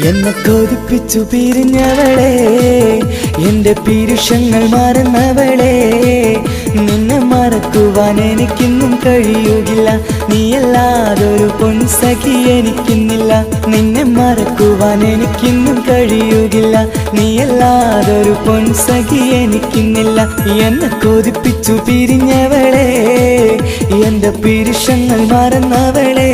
എന്നെ കൊതിപ്പിച്ചു പിരിഞ്ഞവളെ, എന്റെ പീരുഷങ്ങൾ മറന്നവളെ, നിന്നെ മറക്കുവാൻ എനിക്കിന്നും കഴിയുകില്ല. നീയല്ലാതൊരു പൊൻസഖി എനിക്കിന്നില്ല. നിന്നെ മറക്കുവാൻ എനിക്കിന്നും കഴിയുകില്ല. നീയല്ലാതൊരു പൊൻസഖി എനിക്കിന്നില്ല. എന്നെ കൊതിപ്പിച്ചു പിരിഞ്ഞവളെ, എന്റെ പീരുഷങ്ങൾ മറന്നവളെ,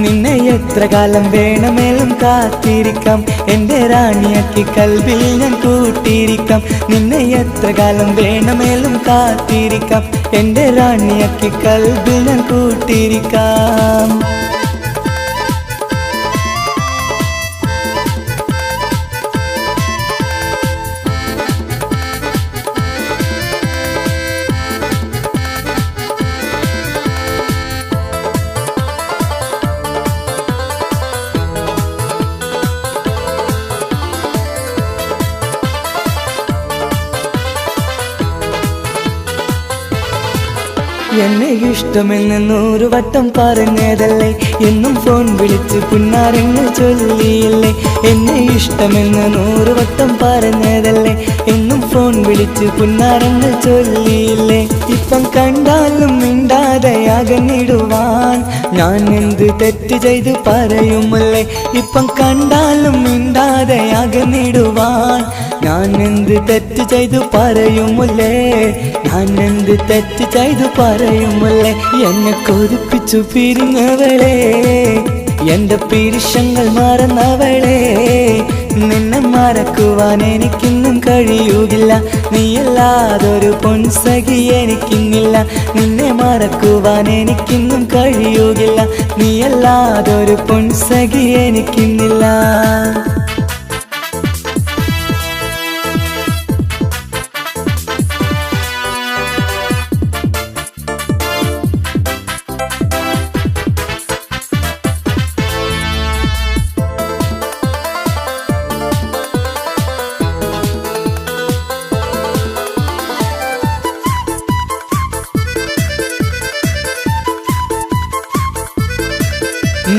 നിന്നെ എത്ര കാലം വേണമെങ്കിലും കാത്തിരിക്കാം. എന്റെ റാണിയാക്കി കൽബിൽ ഞാൻ കൂട്ടിയിരിക്കാം. നിന്നെ എത്ര കാലം വേണമെങ്കിലും കാത്തിരിക്കാം. എന്റെ റാണിയാക്കി കൽബിൽ ഞാൻ കൂട്ടിയിരിക്കാം. എന്നെ ഇഷ്ടമെന്ന് 100 വട്ടം പറഞ്ഞതല്ലേ, എന്നും ഫോൺ വിളിച്ച് പുന്നാരങ്ങൾ ചൊല്ലിയില്ലേ. എന്നെ ഇഷ്ടമെന്ന് 100 വട്ടം പറഞ്ഞതല്ലേ, എന്നും ഫോൺ വിളിച്ച് പുന്നാരങ്ങൾ ചൊല്ലിയില്ലേ. ഇപ്പം കണ്ടാലും മിണ്ടാതെ അകന്നിടുവാൻ ഞാൻ എന്ത് തെറ്റ് ചെയ്ത് പറയുമല്ലേ. ഇപ്പം കണ്ടാലും മിണ്ടാതെ അകന്നിടുവാൻ ഞാൻ എന്ത് തെറ്റ് ചെയ്തു പറയുമല്ലേ. ഞാൻ എന്ത് തെറ്റ് ചെയ്തു പറയുമല്ലേ. എന്നെ കൊതിപ്പിച്ചു പിരിഞ്ഞവളെ, എന്റെ പീരുഷങ്ങൾ മറന്നവളെ, നിന്നെ മറക്കുവാൻ എനിക്കിന്നും കഴിയുകില്ല. നീയല്ലാതൊരു പൊൻസഖി എനിക്കിന്നില്ല. നിന്നെ മറക്കുവാൻ എനിക്കിന്നും കഴിയുകില്ല. നീയല്ലാതൊരു പൊൻസഖി എനിക്കിന്നില്ല.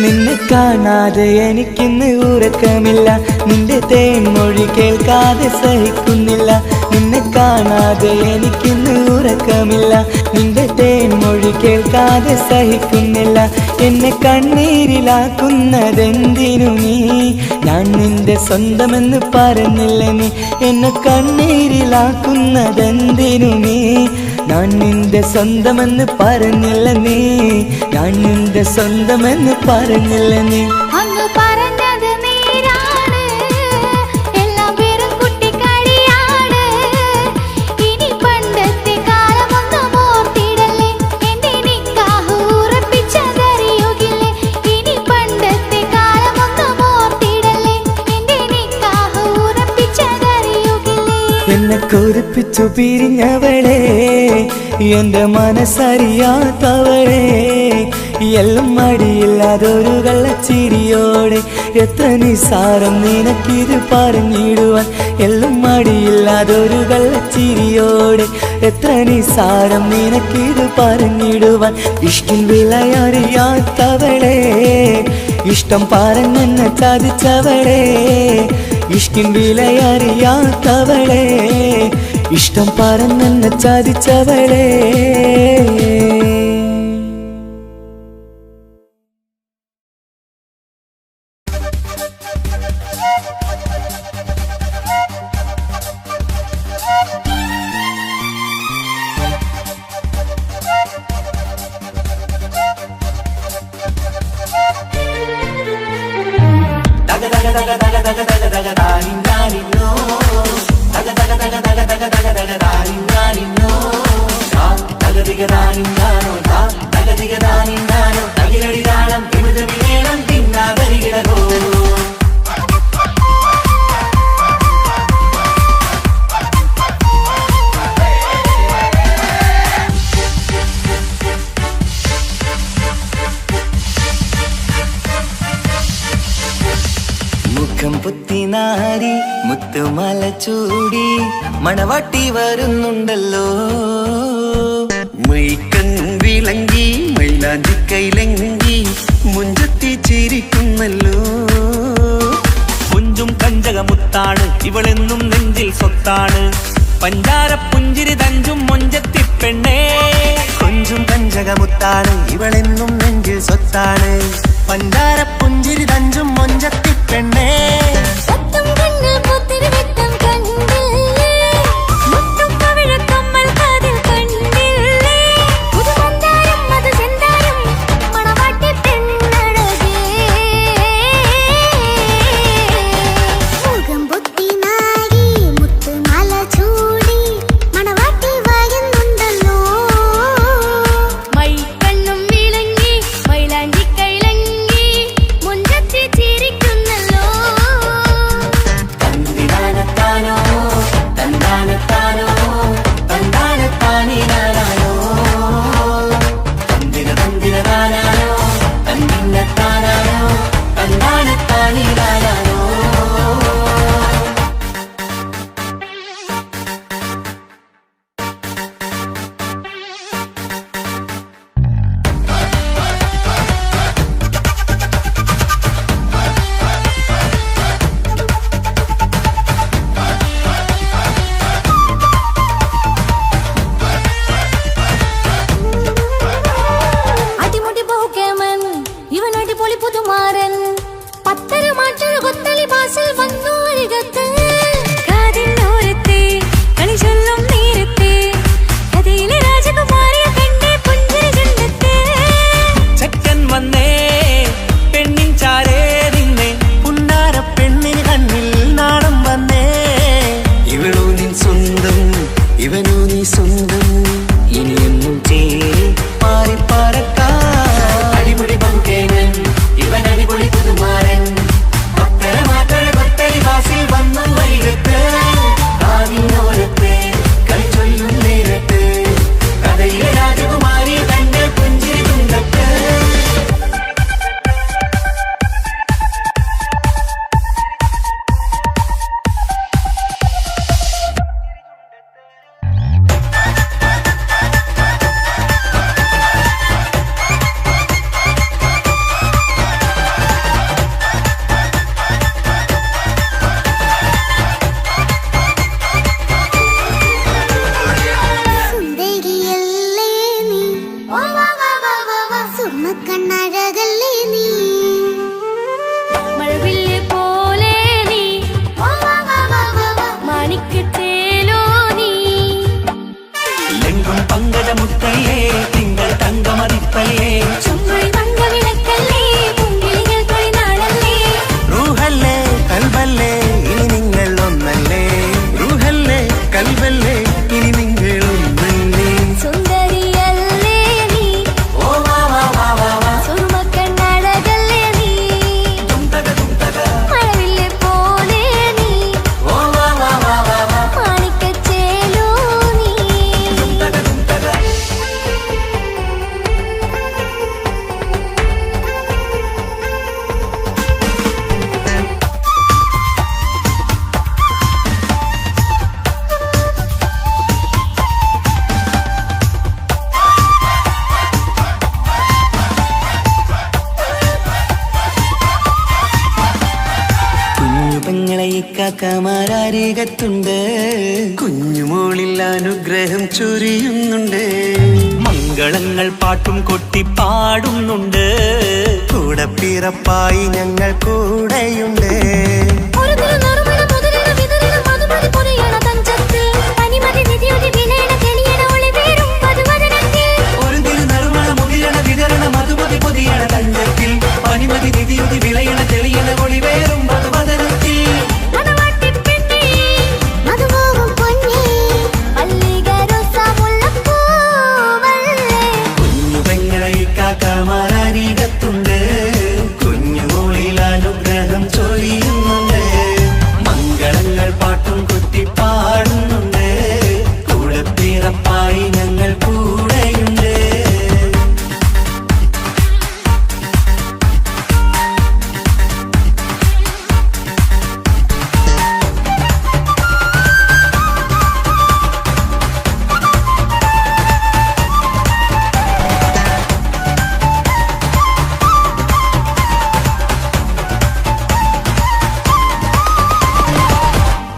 നിന്നെ കാണാതെ എനിക്കിന്ന് ഉറക്കമില്ല. നിന്റെ തേൻമൊഴി കേൾക്കാതെ സഹിക്കുന്നില്ല. നിന്നെ കാണാതെ എനിക്കിന്ന് ഉറക്കമില്ല. നിന്റെ തേൻമൊഴി കേൾക്കാതെ സഹിക്കുന്നില്ല. എന്നെ കണ്ണീരിലാക്കുന്നതെന്തിനു നീ? ഞാൻ നിന്റെ സ്വന്തമെന്ന് പറഞ്ഞില്ല നീ. എന്നെ കണ്ണീരിലാക്കുന്നതെന്തിനു നീ? ഞാൻ നിന്റെ സ്വന്തമെന്ന് പറഞ്ഞില്ല നീ. ഞാൻ നിന്റെ സ്വന്തമെന്ന് പറഞ്ഞില്ല നീ. അങ്ങ് പറഞ്ഞത് നേരാണ്, എല്ലാം വെറും കുട്ടിക്കളിയാണ്. ഇനി പണ്ടത്തെ കാലമൊന്നും ഓർത്തിടല്ലേ, എന്റെ നിക്കാഹ് ഉറപ്പിച്ചതറിയുകില്ലേ. ഇനി പണ്ടത്തെ കാലമൊന്നും ഓർത്തിടല്ലേ, എന്റെ നിക്കാഹ് ഉറപ്പിച്ചതറിയുകില്ലേ. എന്നെ കൊതിപ്പിച്ചു പിരിഞ്ഞവളെ, എന്റെ മനസ്സറിയാത്തവളെ, എല്ലാം മടിയില്ലാതൊരു കള്ളച്ചിരിയോടെ. എത്ര നിസാരം നിനക്കിത് പറഞ്ഞിടുവാൻ. എല്ലാം മടിയില്ലാതൊരു കള്ളച്ചിരിയോടെ. എത്ര നിസാരം നിനക്കിത് പറഞ്ഞിടുവാൻ. ഇഷ്കിൻ വിലയറിയാത്തവളെ, ഇഷ്ടം പറഞ്ഞെന്നെ ചതിച്ചവളെ. ഇഷ്കിൻ വിലയറിയാത്തവളെ, ഇഷ്ടം പറഞ്ഞെന്നെ ചതിച്ചവളെ. മുഖം പുത്തിനാരി മുത്തുമല ചൂടി മണവാട്ടി വരുന്നുണ്ടല്ലോ. മൈക്കണ്ണും വിളങ്ങി മൈലാഞ്ചി കൈലങ്കി മുഞ്ചത്തി ചിരിക്കുന്നല്ലോ. കൊഞ്ചും കഞ്ചകമുത്താണ് ഇവളെന്നും നെഞ്ചിൽ സ്വത്താണ് പഞ്ചാര പുഞ്ചിരി തഞ്ചും മൊഞ്ചത്തി പെണ്ണേ കൊഞ്ചും കഞ്ചകമുത്താണ് ഇവളെന്നും നെഞ്ചിൽ സ്വത്താണ് പഞ്ചാര പുഞ്ചിരി തഞ്ചും മൊഞ്ചത്തി പെണ്ണേ കാക്കമാരരികത്തുണ്ട് കുഞ്ഞുമോളിൽ അനുഗ്രഹം ചൊരിയുന്നുണ്ട് മംഗളങ്ങൾ പാട്ടും കൊട്ടി പാടുന്നുണ്ട് കൂടെ പിറപ്പായി ഞങ്ങൾ കൂടെയുണ്ട് പനിമതി നിധിയുതി വിളയണ തെളിയണ ഒളിവേറും മധുവദനത്തിൽ കുഞ്ഞുപെങ്ങളെ കാക്കമാരരികത്തുണ്ട് കുഞ്ഞുമോളിൽ അനുഗ്രഹം ചൊരിയുന്നുണ്ട്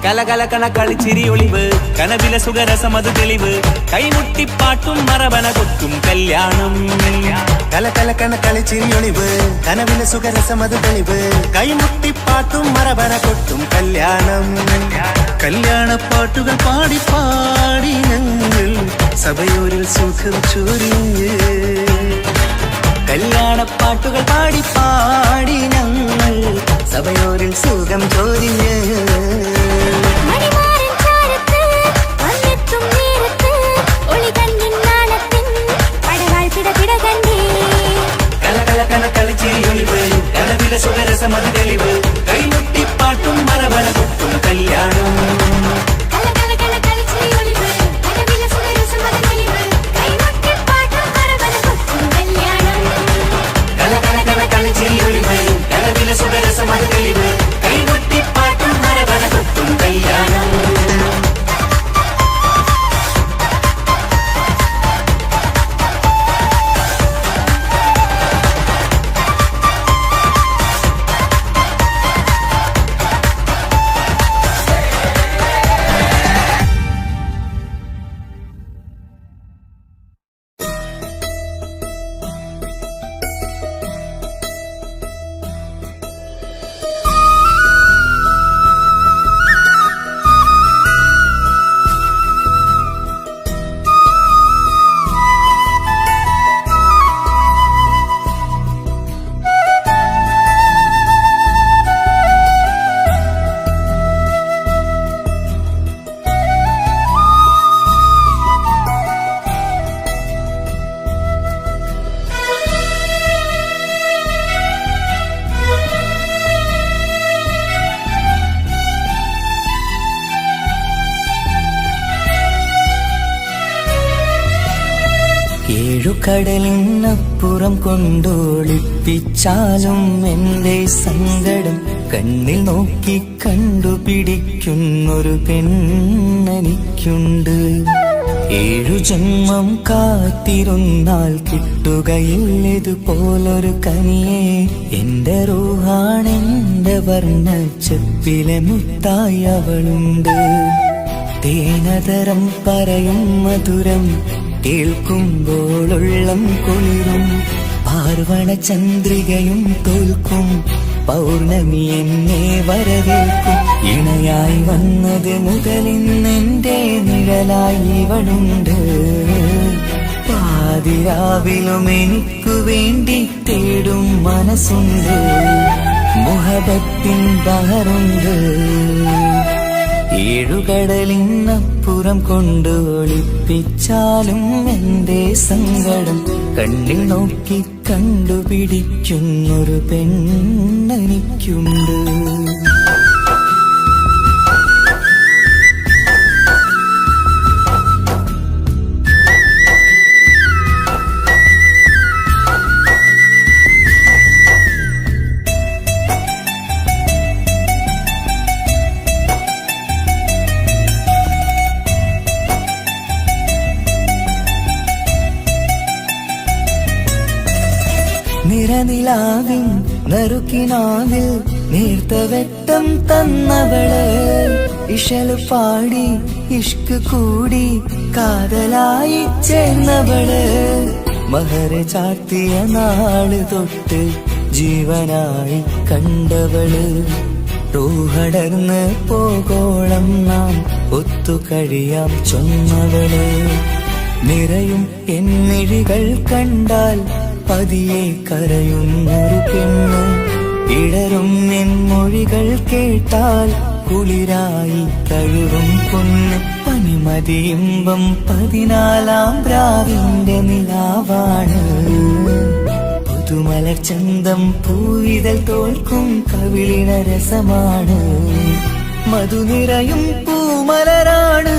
കലകലകണ കളിച്ചിരി ഒളിവ് കനവിലെ സുഖരസം അത് തെളിവ് കൈമുട്ടിപ്പാട്ടും മറവന കൊത്തും കല്യാണം കലകലകണ കളിച്ചിരി ഒളിവ് കനവിലെ സുഖരസം അത് തെളിവ് കൈമുട്ടിപ്പാട്ടും മറവന കൊട്ടും കല്യാണം കല്യാണപ്പാട്ടുകൾ പാടി പാടി ഞങ്ങൾ സഭയോരിൽ സുഖം ചൊരിഞ്ഞ് കല്യാണപ്പാട്ടുകൾ പാടി പാടി ഞങ്ങൾ സഭയോരിൽ സുഖം ചൊരിഞ്ഞ് മണിമാരൻ ചാരത്ത് വന്നെത്തും നേരത്ത് ഒളി കണ്ണിൻ നാളത്തിൻ പടവാൾ പിടപിട കണ്ടേ കലകലകണ കളിച്ചിരി ഒളിവ് കനവിലെ സുഖരസം അത് തെളിവ് കൈമുട്ടിപ്പാട്ടും മറവന കൊത്തും കല്യാണം കലകലകണ കളിച്ചിരി ഒളിവ് കനവിലെ സുഖരസം അത് തെളിവ് കൈമുട്ടിപ്പാട്ടും മറവന കൊത്തും കല്യാണം കലകലകണ കളിച്ചിരി ഒളിവ് കനവിലെ സുഖരസം അത് തെളിവ് കൈമുട്ടിപ്പാട്ടും മറവന കൊത്തും കല്യാണം ഏഴുകടലിനപ്പുറം കൊണ്ടോളിപ്പിച്ചാലും എന്റെ സങ്കടം കണ്ണിൽ നോക്കി കണ്ടുപിടിക്കുന്നൊരു പെണ്ണെനിക്കുണ്ട്. 7 ജന്മം കാത്തിരുന്നാൽ കിട്ടുകയില്ലതുപോലൊരു കനിയെ. എന്റെ റൂഹാണെന്റെ വർണ്ണച്ചെപ്പിലെ മുത്തായി അവളുണ്ട്. തേനതരം പറയും മധുരം കേൾക്കുമ്പോളുള്ളം കുളിരും. പാർവണ ചന്ദ്രികയും തോൽക്കും പൗർണമി എന്നെ വരവേൽക്കും. ഇണയായി വന്നത് മുതലിന്നെന്റെ നിഴലായി ഇവളുണ്ട്. പാതിരാവിലും എനിക്കു വേണ്ടി തേടും മനസ്സുണ്ട്. മുഹബത്തിൻ ബഹറുണ്ട്. 7 കടലിനപ്പുറം കൊണ്ട് ഒളിപ്പിച്ചാലും എന്റെ സങ്കടം കണ്ണിൽ നോക്കി കണ്ടുപിടിക്കുന്നൊരു പെണ്ണെനിക്കുണ്ട്. നിറനിലാവിൻ നറുക്കിനാവിൽ നേർത്ത വെട്ടം തന്നവള്. ഇശല് പാടി ഇഷ്ക് കൂടി കാതലായി ചേർന്നവള്. മഹർ ചാർത്തിയ നാള് തൊട്ട് ജീവനായി കണ്ടവള്. റൂഹടർന്ന് പോകോളം നാം ഒത്തുകഴിയാം ചൊന്നവള്. നിറയും എന്നിഴികൾ കണ്ടാൽ പതിയെ കരയുന്നൊരു പെണ്ണ്. ഇടറും എൻ മൊഴികൾ കേട്ടാൽ കുളിരായി കഴുകും പൊന്ന്. പനിമതിയിമ്പം 14-ാം പ്രാവിന്റെ നിലാവാണ്. പുതുമലർ ചന്തം പൂവിതൽ തോൽക്കും കവിളിന രസമാണ്. മധുനിറയും പൂമലരാണ്.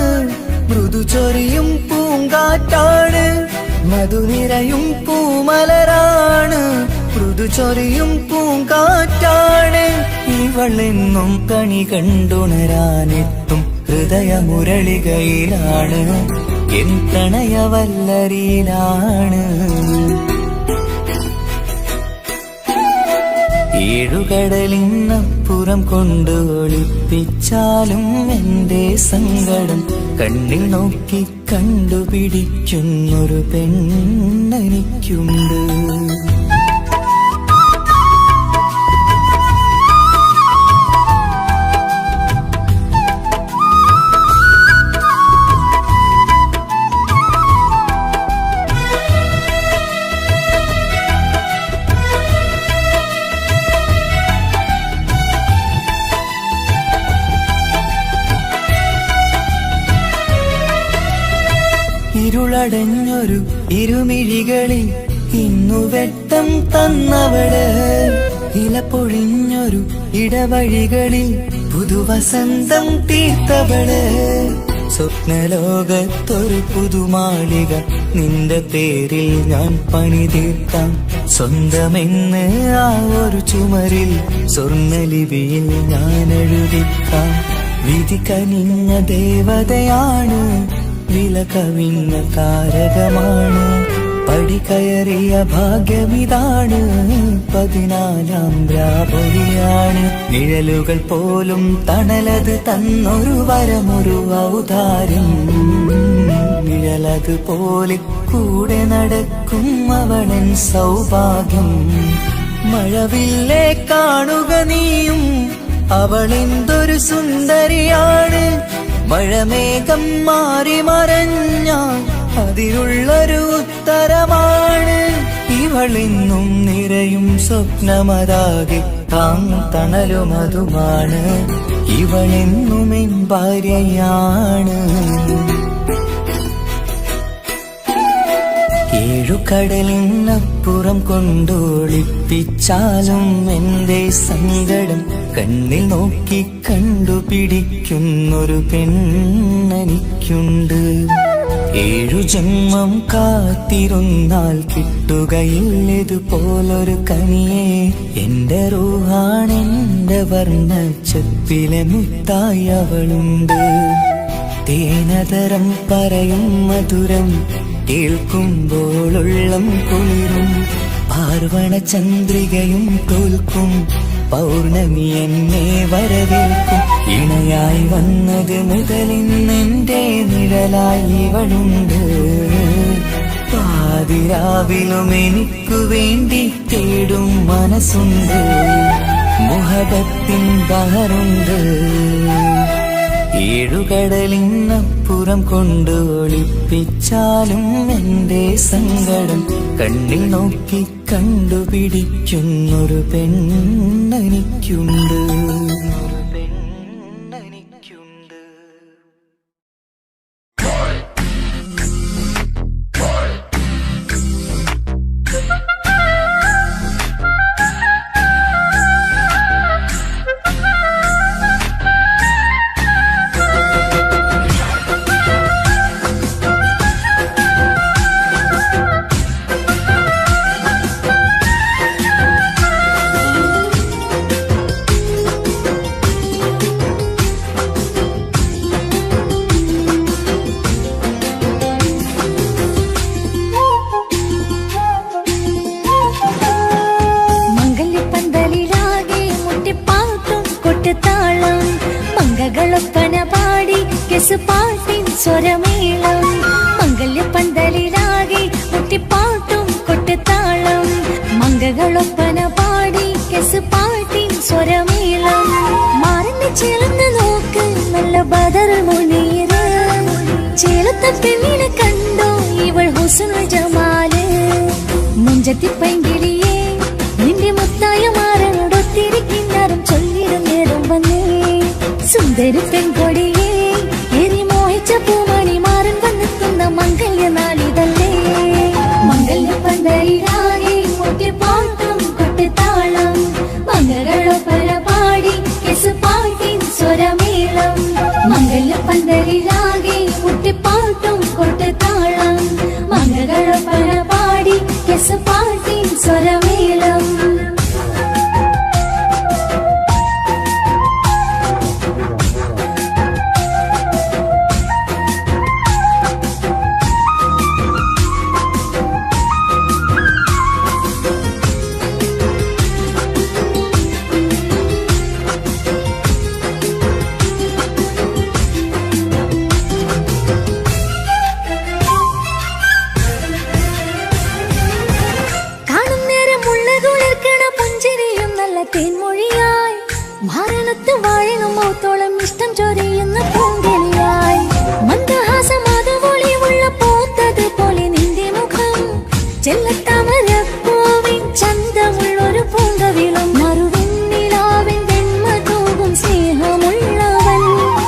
മൃദുചൊരിയും പൂങ്കാറ്റാണ്. മധുനിറയും പൂമലരാണ്. മൃദുചൊരിയും പൂങ്കാറ്റാണ്. ഇവളെന്നും കണി കണ്ടുണരാനെത്തും ഹൃദയമുരളികയിലാണ്. എൻ പ്രണയവല്ലരിയിലാണ്. ഏഴുകടലിനപ്പുറം കൊണ്ട് ഒളിപ്പിച്ചാലും എന്റെ സങ്കടം കണ്ണിൽ നോക്കി കണ്ടുപിടിക്കുന്നൊരു പെണ്ണെനിക്കുണ്ട്. ഇരുളടഞ്ഞൊരു ഇരുമിഴികളിൽ ഇന്നു വെട്ടം തന്നവള്, ഇല പൊഴിഞ്ഞൊരു ഇടവഴികളിൽ പുതുവസന്തം തീർത്തവള്. സ്വപ്നലോകത്തൊരു പുതുമാളിക നിന്റെ പേരിൽ ഞാൻ പണി തീർക്കാം. സ്വന്തമെന്ന് ആ ഒരു ചുമരിൽ സ്വർണ്ണലിപിയിൽ ഞാൻ എഴുതിക്കാം. വിധി കനിഞ്ഞ ദേവതയാണ്, വില കവിഞ്ഞ താരകമാണ്, പടി കയറിയ ഭാഗ്യമിതാണ്, 14ാം രാപൊലിയാണ്. നിഴലുകൾ പോലും തണലത് തന്നൊരു വരമൊരു ഔദാര്യം, നിഴലത് പോലെ കൂടെ നടക്കും അവളൻ സൗഭാഗ്യം. മഴവില്ലേ കാണുക നീയും, അവളെന്തൊരു സുന്ദരിയാണ്. മഴമേഘം മാറി മറഞ്ഞാൽ അതിലുള്ളൊരു ഉത്തരമാണ്. ഇവളിന്നും നിറയും സ്വപ്നമതാകെ താങ്ങും തണലുമതുമാണ്. ഇവളെന്നും എൻ ഭാര്യയാണ്. ഏഴുകടലിനപ്പുറം കൊണ്ടൊളിപ്പിച്ചാലും എന്റെ സങ്കടം കണ്ണിൽ നോക്കി കണ്ടുപിടിക്കുന്നൊരു പെണ്ണെനിക്കുണ്ട്. 7 ജന്മം കാത്തിരുന്നാൽ കിട്ടുകയില്ലതുപോലൊരു കനിയെ. എന്റെ റൂഹാണെന്റെ വർണ്ണച്ചപ്പിലെ മുത്തായി അവളുണ്ട്. തേനതരം പറയും മധുരം കേൾക്കുമ്പോളുള്ളം കുളിരും. പാർവണ ചന്ദ്രികയും തോൽക്കും, പൗർണമി എന്നെ വരവേൽക്കും. ഇണയായി വന്നത് മുതലിന്നെന്റെ നിഴലായി ഇവളുണ്ട്. പാതിരാവിലും എനിക്കു വേണ്ടി തേടും മനസ്സുണ്ട്, മുഹബത്തിൻ ബഹറുണ്ട്. ഏഴുകടലിനപ്പുറം കൊണ്ട് ഒളിപ്പിച്ചാലും എന്റെ സങ്കടം കണ്ണിൽ നോക്കി കണ്ടുപിടിക്കുന്നൊരു പെണ്ണെനിക്കുണ്ട്. പാട്ടിൻ സ്വരമേളം മംഗല്യപ്പന്തലിലാകെ മുട്ടിപ്പാട്ടും കൊട്ടുതാളം. മംഗകളൊപ്പന പാടി കെസ് പാട്ടിൻ സ്വരമേളം. മാറിന്റെ ചേർന്ന് നോക്ക് നല്ല ബദർ മുനീറ്. ചേലത്തെ പെണ്ണിനെ കണ്ടോ ഇവൾ ഹുസ്നുൽ ജമാല്. മുഞ്ചത്തി പൈങ്കിളിയെ നിന്റെ മുത്തായ മാറനോടൊത്തിരിക്കിന്നാരും ചൊല്ലിടും നേരം വന്നേ. സുന്ദരി പെൺകൊടിയെ പൂമണി മാറൻ വന്നെത്തുന്ന മംഗല്യ നാളിതല്ലേ. മംഗല്യപ്പന്തലിലാകെ മുട്ടിപ്പാട്ടും കൊട്ടുതാളം. മംഗളൊപ്പന പാടി കെസ് പാട്ടിൻ സ്വരമേളം. മംഗല്യപ്പന്തലിലാകെ മുട്ടിപ്പാട്ടും കൊട്ടുതാളം. മംഗളൊപ്പന പാടി കെസ് പാട്ടിൻ സ്വരമേളം. ചൊരിയുന്ന പൂങ്കിളിയായി മന്ദഹാസമാതമൊളിവുള്ള പൂത്തത് പോലെ നിന്റെ മുഖം ചെല്ലത്താമരപ്പൂവിൻ ചന്തമുള്ളൊരു പൂങ്കവിളം മറുവെണ്ണിലാവിൻ വെണ്മ തൂകും സ്നേഹമുള്ളവൻ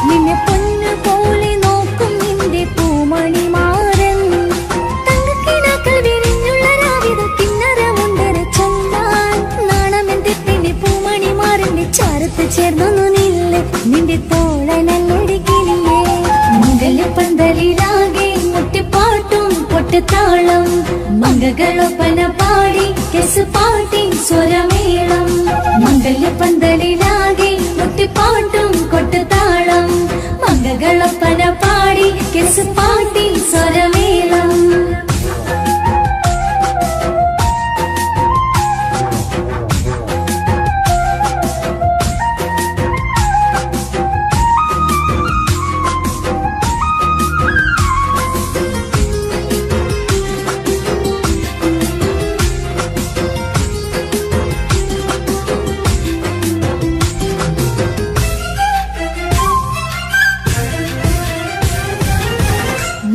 നിന്നെ പൊന്നു പോലെ നോക്കും നിന്റെ പൂമണിമാരൻ തങ്കക്കിനാക്കൾ വിരിഞ്ഞുള്ള രാവിലെ കിന്നരമുണ്ടര ചൊല്ലാൻ നാണമെന്റെ പെണ്ണെ പൂമണിമാരന്റെ ചാരത്ത് ചേർന്നൊന്നു നില്ല് നിന്റെ തോളനല്ലടി കിളിയേ മംഗല്യപ്പന്തലിലാകെ മുട്ടിപ്പാട്ടും പൊട്ടുതാളം മംഗകളൊപ്പന പാടി കെസ് പാട്ടി സ്വരമേളം മംഗല്യപ്പന്തലിലാകെ മുട്ടിപ്പാട്ടും കൊട്ടുതാളം മംഗകളൊപ്പന പാടി കെസ് പാട്ടി സ്വരമേളം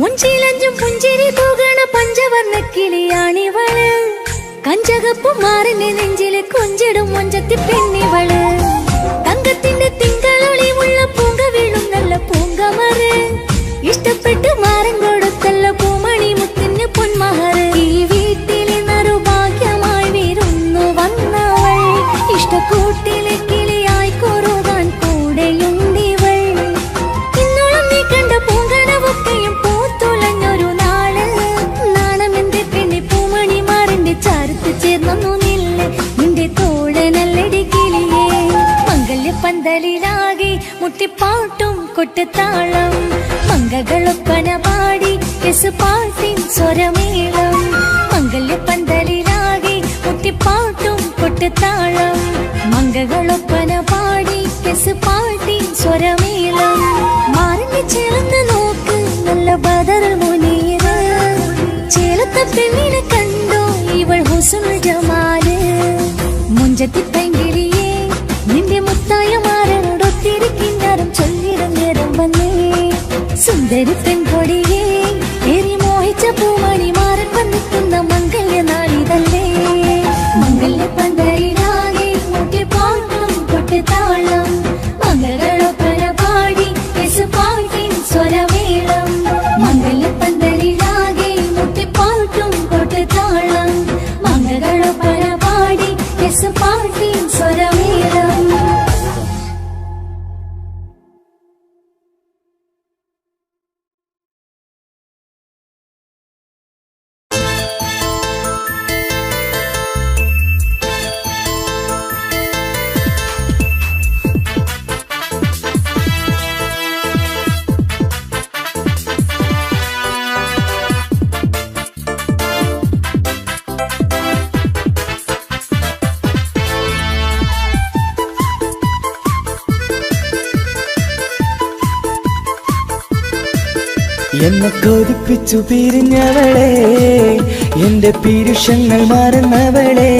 മുഞ്ചിലഞ്ചും പുഞ്ചിരി തൂകണ പഞ്ചവർണ്ണ കിളിയാണിവള് കഞ്ചകപ്പും മാറിന്റെ നെഞ്ചിലെ കൊഞ്ചിടും മൊഞ്ചത്തി പെണ്ണിവള് തങ്കത്തിന്റെ തിങ്കളൊളിവുള്ള പൂങ്ക വീഴും നല്ല പൂങ്കമറ് ഇഷ്ടപ്പെട്ട് മാറൻ കൊടുത്തല്ല പൂമണി മുത്തിന് പൊന്മഹറ് ഈ വീട്ടിലെ നറുഭാഗ്യമായി വീരുന്നു വന്നവൾ ഇഷ്ടക്കൂട്ടിലെ കിളിയായി കൊറുവാൻ കൂടെയുണ്ടിവൾ ഇന്നോളം നീ കണ്ട പൂങ്കനവൊക്കെയും പൂത്തുലഞ്ഞൊരു നാള് നാണമെന്റെ പെണ്ണെ പൂമണിമാറിന്റെ ചാരത്ത് ചേർന്നു നില്ല് നിന്റെ തോഴനല്ലടി കിളിയേ മംഗല്യപ്പന്തലിലാകെ മുട്ടിപ്പാട്ടും കൊട്ടുതാളം മംഗകളൊപ്പന പാടി കെസ് പാട്ടിൻ സ്വരമേളം മംഗല്യപ്പന്തലിലാകെ മുട്ടിപ്പാട്ടും കൊട്ടുതാളം മംഗകളൊപ്പന പാടി കെസ് പാട്ടിൻ സ്വരമേളം മാറിന്റെ ചേർന്ന് നോക്ക് നല്ല ബദറുൽ മുനീറ് ചേലത്തെ പെണ്ണിനെ കണ്ടോ ഇവൾ ഹുസ്നുൽ ജമാല് മുഞ്ചത്തി പൈങ്കിളിയേ നിന്റെ മുത്തായ മാറനോടൊത്തിരി കിന്നാരം ചൊല്ലിടും നേരം വന്നേ സുന്ദരി പെൺകൊടിയേ ഏറി മോഹിച്ച പൂമണി മാറൻ വന്നെത്തുന്ന മംഗല്യ നാളിതല്ലേ മംഗല്യപ്പന്തലിലാകെ മുട്ടിപ്പാട്ടും കൊട്ടുതാളം മംഗളൊപ്പന പാടി കെസ് പാട്ടിൻ സ്വരമേളം മംഗല്യപ്പന്തലിലാകെ മുട്ടിപ്പാട്ടും കൊട്ടുതാളം മംഗളൊപ്പന പാടി കെസ് പാട്ടിൻ സ്വരമേളം എന്നെ കൊതിപ്പിച്ചു പിരിഞ്ഞവളെ എന്റെ പീരുഷങ്ങൾ മറന്നവളെ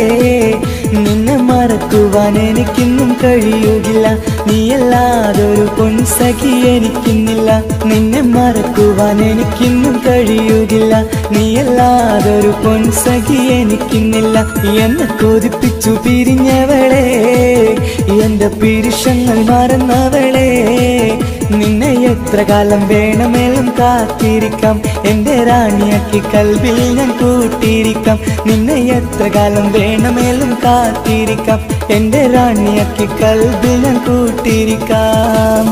നിന്നെ മറക്കുവാൻ എനിക്കിന്നും കഴിയുകില്ല നീയല്ലാതൊരു പൊൻസഖി എനിക്കിന്നില്ല നിന്നെ മറക്കുവാൻ എനിക്കിന്നും കഴിയുകില്ല നീയല്ലാതൊരു പൊൻസഖി എനിക്കിന്നില്ല എന്നെ കൊതിപ്പിച്ചു പിരിഞ്ഞവളെ എന്റെ പീരുഷങ്ങൾ മറന്നവളെ നിന്നെ എത്ര കാലം വേണമെങ്കിലും കാത്തിരിക്കാം എന്റെ റാണിയാക്കി കൽവിൽ ഞാൻ കൂട്ടിയിരിക്കാം നിന്നെ എത്ര കാലം വേണമെങ്കിലും കാത്തിരിക്കാം എന്റെ റാണിയാക്കി കൽവിൽ ഞാൻ കൂട്ടിയിരിക്കാം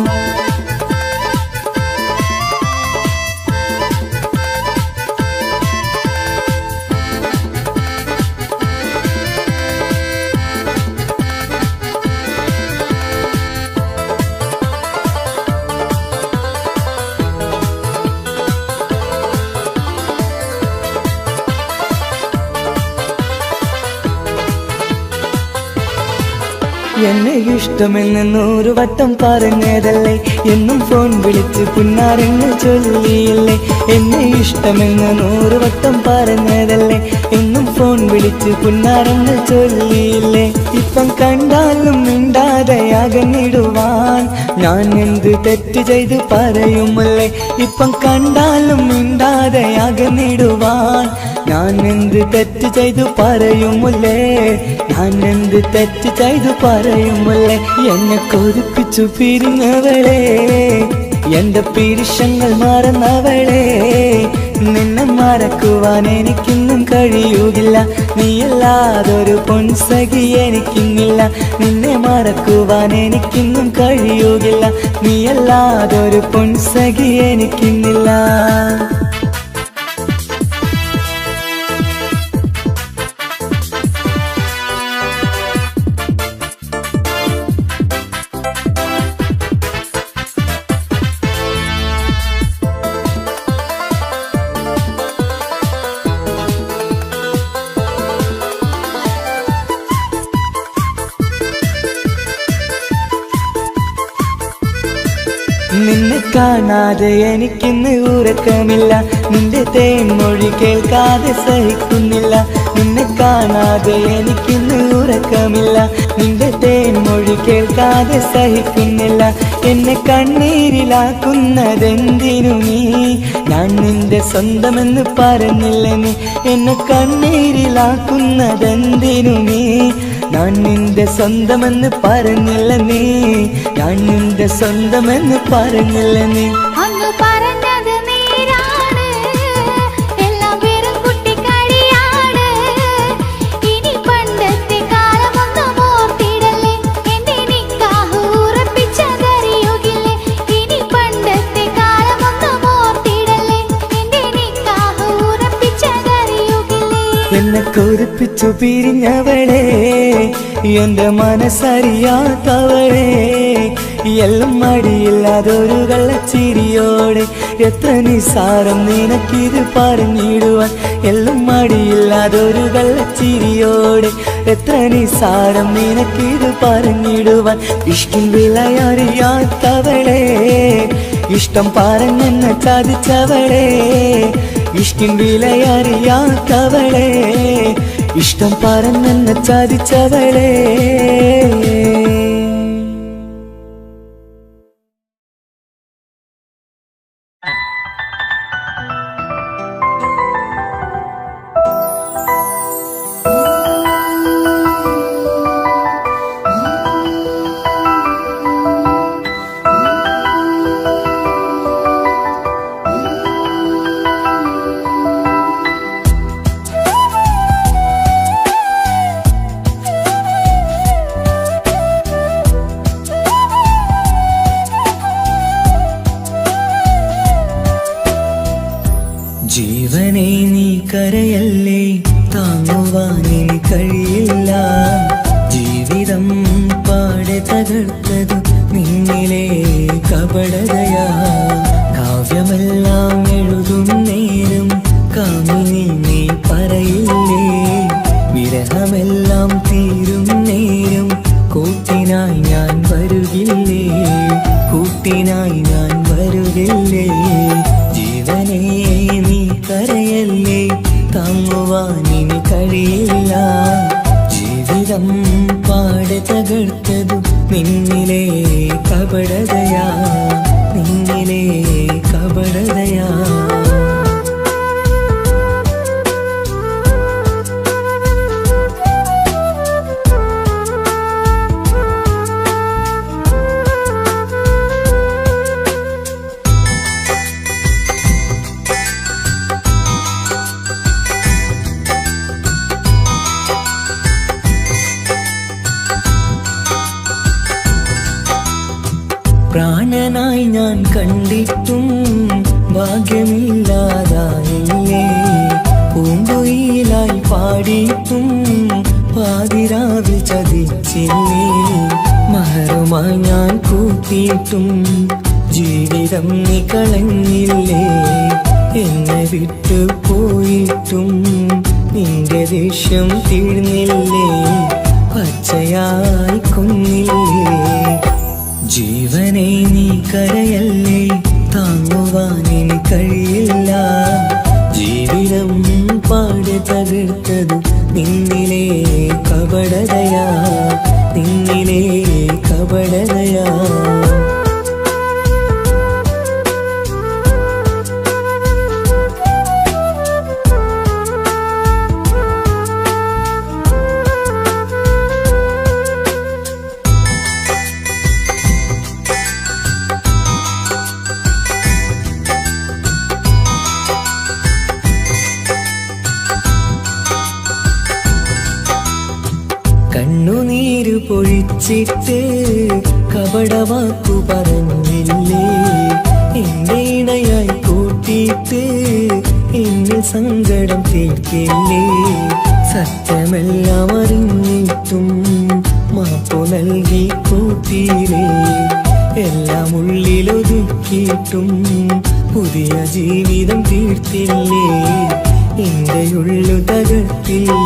എന്നെ ഇഷ്ടമെന്ന് 100 വട്ടം പറഞ്ഞതല്ലേ, എന്നും ഫോൺ വിളിച്ച് പുന്നാരങ്ങൾ ചൊല്ലിയില്ലേ. എന്നെ ഇഷ്ടമെന്ന് 100 വട്ടം പറഞ്ഞതല്ലേ, എന്നും ഫോൺ വിളിച്ച് പുന്നാരങ്ങൾ ചൊല്ലിയില്ലേ. ഇപ്പം കണ്ടാലും മിണ്ടാതെ അകന്നിടുവാൻ ഞാൻ എന്ത് തെറ്റ് ചെയ്ത് പറയുമല്ലേ. ഇപ്പം കണ്ടാലും മിണ്ടാതെ അകന്നിടുവാൻ ഞാൻ എന്ത് തെറ്റ് ചെയ്തു പറയുമല്ലേ. ഞാൻ എന്ത് തെറ്റ് ചെയ്തു പറയുമല്ലേ. എന്നെ കൊതിപ്പിച്ചു പിരിഞ്ഞവളെ, എന്റെ പിരിശങ്ങൾ മറന്നവളെ. നിന്നെ മറക്കുവാൻ എനിക്കിന്നും കഴിയുകില്ല, നീയല്ലാതൊരു പൊൻസഖി എനിക്കിന്നില്ല. നിന്നെ മറക്കുവാൻ എനിക്കിന്നും കഴിയുകില്ല, നീയല്ലാതൊരു പൊൻസഖി എനിക്കിന്നില്ല. നിന്നെ കാണാതെ എനിക്കിന്ന് ഉറക്കമില്ല, നിന്റെ തേൻമൊഴി കേൾക്കാതെ സഹിക്കുന്നില്ല. നിന്നെ കാണാതെ എനിക്കിന്ന് ഉറക്കമില്ല, നിന്റെ തേൻമൊഴി കേൾക്കാതെ സഹിക്കുന്നില്ല. എന്നെ കണ്ണീരിലാക്കുന്നതെന്തിനു നീ, ഞാൻ നിന്റെ സ്വന്തമെന്ന് പറഞ്ഞില്ല നീ. എന്നെ കണ്ണീരിലാക്കുന്നതെന്തിനു നീ, ഞാൻ നിന്റെ സ്വന്തമെന്ന് പറഞ്ഞില്ല നീ. ഞാൻ നിന്റെ സ്വന്തമെന്ന് പറഞ്ഞില്ല നീ. അങ്ങ് പറഞ്ഞത് നേരാണ്, എല്ലാം വെറും കുട്ടിക്കളിയാണ്. ഇനി പണ്ടത്തെ കാലമൊന്നും ഓർത്തിടല്ലേ, എന്റെ നിക്കാഹ് ഉറപ്പിച്ചതറിയുകില്ലേ. ഇനി പണ്ടത്തെ കാലമൊന്നും ഓർത്തിടല്ലേ, എന്റെ നിക്കാഹ് ഉറപ്പിച്ചതറിയുകില്ലേ. എന്നെ കൊതിപ്പിച്ചു പിരിഞ്ഞവളെ, എന്റെ മനസ്സറിയാത്തവളെ. എല്ലാം മടിയില്ലാതൊരു കള്ളച്ചിരിയോടെ, എത്ര നിസാരം നിനക്കിത് പറഞ്ഞിടുവാൻ. എല്ലാം മടിയില്ലാതൊരു കള്ളച്ചിരിയോടെ, എത്ര നിസാരം നിനക്കിത് പറഞ്ഞിടുവാൻ. ഇഷ്ടം വിലയറിയാത്തവളെ, ഇഷ്ടം പറഞ്ഞെന്നെ ചതിച്ചവളെ. ഇഷ്ടം വിലയറിയാത്തവളെ, ഇഷ്ടം പറഞ്ഞെന്നെ ചതിച്ചവളെ. ജീവനെ നീ കരയല്ലേ, താങ്ങുവാനിനി കഴിയില്ല. ജീവിതം പാടെ തകർത്തത് നിന്നിലെ കപടതയാ. കാവ്യമെല്ലാം എഴുതും നേരം കാമിനി നീ പറയില്ലേ. വിരഹമെല്ലാം തീരും നേരം കൂട്ടിനായി ഞാൻ വരുകില്ലേ, കൂട്ടിനായി ഞാൻ വരുകില്ലേ. ജീവനേ നീ കരയല്ലേ, താങ്ങുവാനിനി കഴിയില്ല. ജീവിതം പാടെ തകർത്തതു നിന്നിലെ കപടതയാ, നിന്നിലെ കപടതയാ. പ്രാണനായി ഞാൻ കണ്ടിട്ടും ഭാഗ്യമില്ലാതായില്ലേ. പൂങ്കുയിലായി പാടിയിട്ടും പാതിരാവിൽ ചതിച്ചില്ലേ. മഹറുമായി ഞാൻ കൂട്ടിയിട്ടും ജീവിതം നീ കളഞ്ഞില്ലേ. എന്നെ വിട്ടു പോയിട്ടും നിന്റെ ദേഷ്യം തീർന്നില്ലേ. പച്ചയായി കൊന്നില്ലേ. ജീവനെ നീ കരയല്ലേ, താങ്ങുവാൻ ഇനി കഴിയില്ല. ജീവിതം പാടെ തകർത്തത് നിന്നിലെ കപടതയാ, നിന്നിലെ കപടതയാ. കണ്ണുനീര് പൊഴിച്ചിട്ട് കപടവാക്കു പറഞ്ഞില്ലേ. എന്റെ ഇണയായി കൂട്ടിയിട്ട് എന്നിൽ സങ്കടം തീർക്കില്ലേ. സത്യമെല്ലാം അറിഞ്ഞിട്ടും മാപ്പു നൽകി കൂട്ടിയില്ലേ. എല്ലാം ഉള്ളിലൊതുക്കിയിട്ടും പുതിയ ജീവിതം തീർത്തില്ലേ. എന്റെ ഉള്ളു തകർത്തില്ലേ.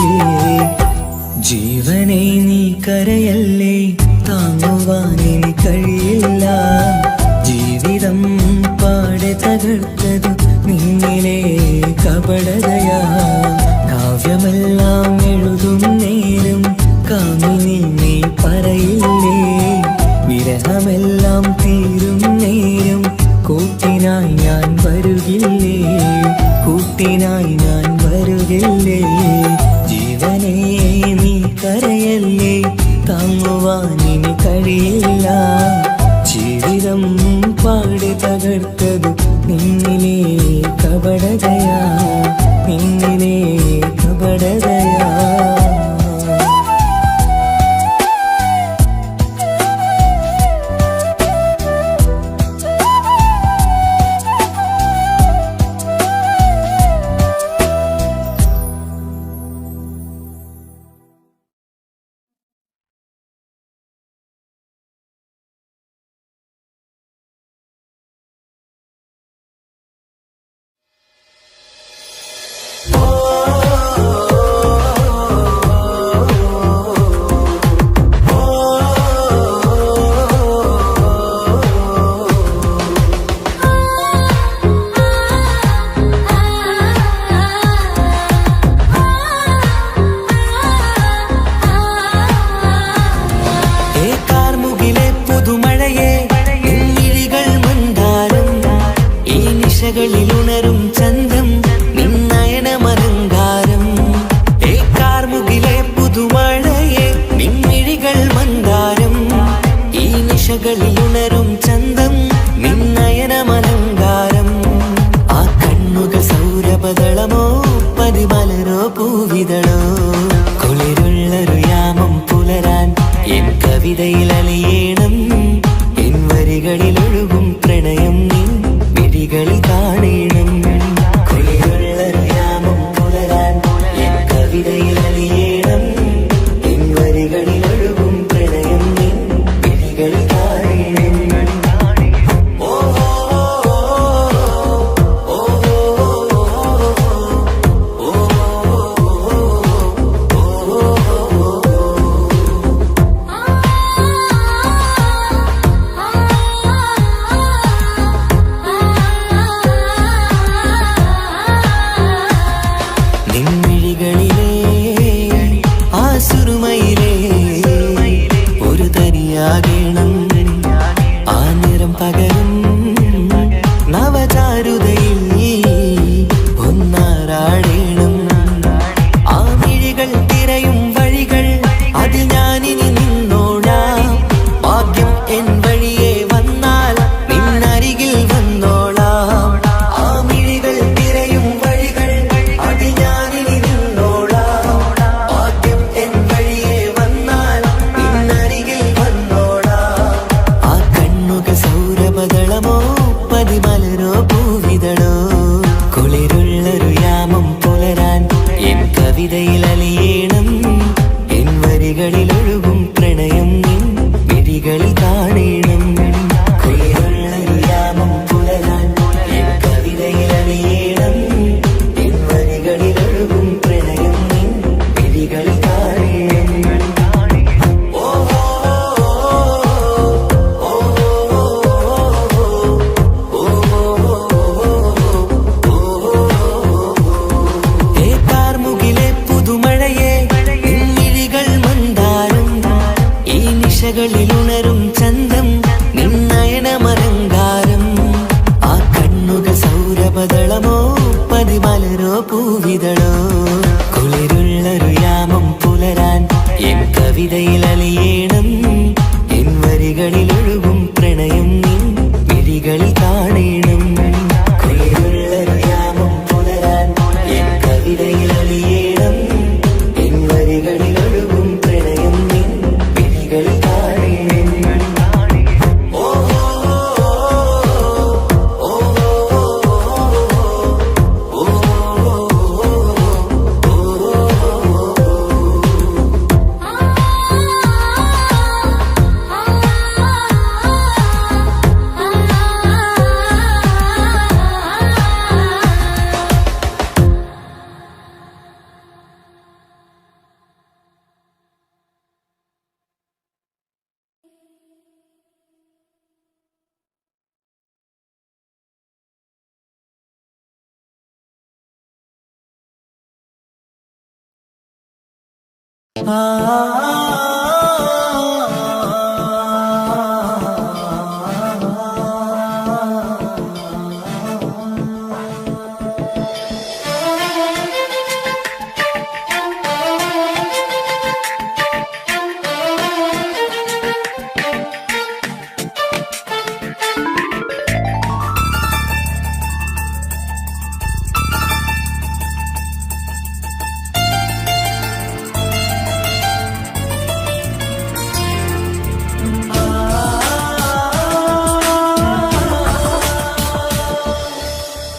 ജീവനെ നീ കരയല്ലേ, താങ്ങുവാൻ ഇനി കഴിയില്ല. ജീവിതം പാടെ തകർത്തത് നിന്നിലെ കപടതയാ. കാവ്യമെല്ലാം എഴുതും നേരം കാമിനി നീ പറയില്ലേ. വിരഹമെല്ലാം തീരും നേരം കൂട്ടിനായി ഞാൻ വരുകില്ലേ, കൂട്ടിനായി ഞാൻ വരുകില്ലേ. ജീവനെ നീ കരയല്ലേ, താങ്ങുവാൻ ഇനി കഴിയില്ല. ജീവിതം പാടെ തകർത്തത് നിന്നിലെ കപടതയാ, നിന്നിലെ കപടതയാ. ഉണരും ചന്തം നിന്നയനമലങ്കാരം. ഏ കാർമുകിലെ പുതുമഴയെ നിൻമിഴികൾ മന്ദാരം. ഈ നിശകളിൽ ഉണരും ചന്തം നിന്നയനമലങ്കാരം. ആ കണ്ണുകൾ സൗരഭദളമോ പതിമലരോ പൂവിതളോ. കുളിരുള്ളൊരു യാമം പുലരാൻ എൻ കവിതയിൽ അലിയേണം. എൻ വരികളിൽ ഒഴുകും പ്രണയം നിൻ മിഴികളിൽ കാണണം. കുളിരുള്ളൊരു യാമം പുലരാൻ എൻ കവിതയിൽ അലിയേണം. എൻ വരികളിൽ ഒഴുകും പ്രണയം നിൻ മിഴികളിൽ കാണണം. ഓ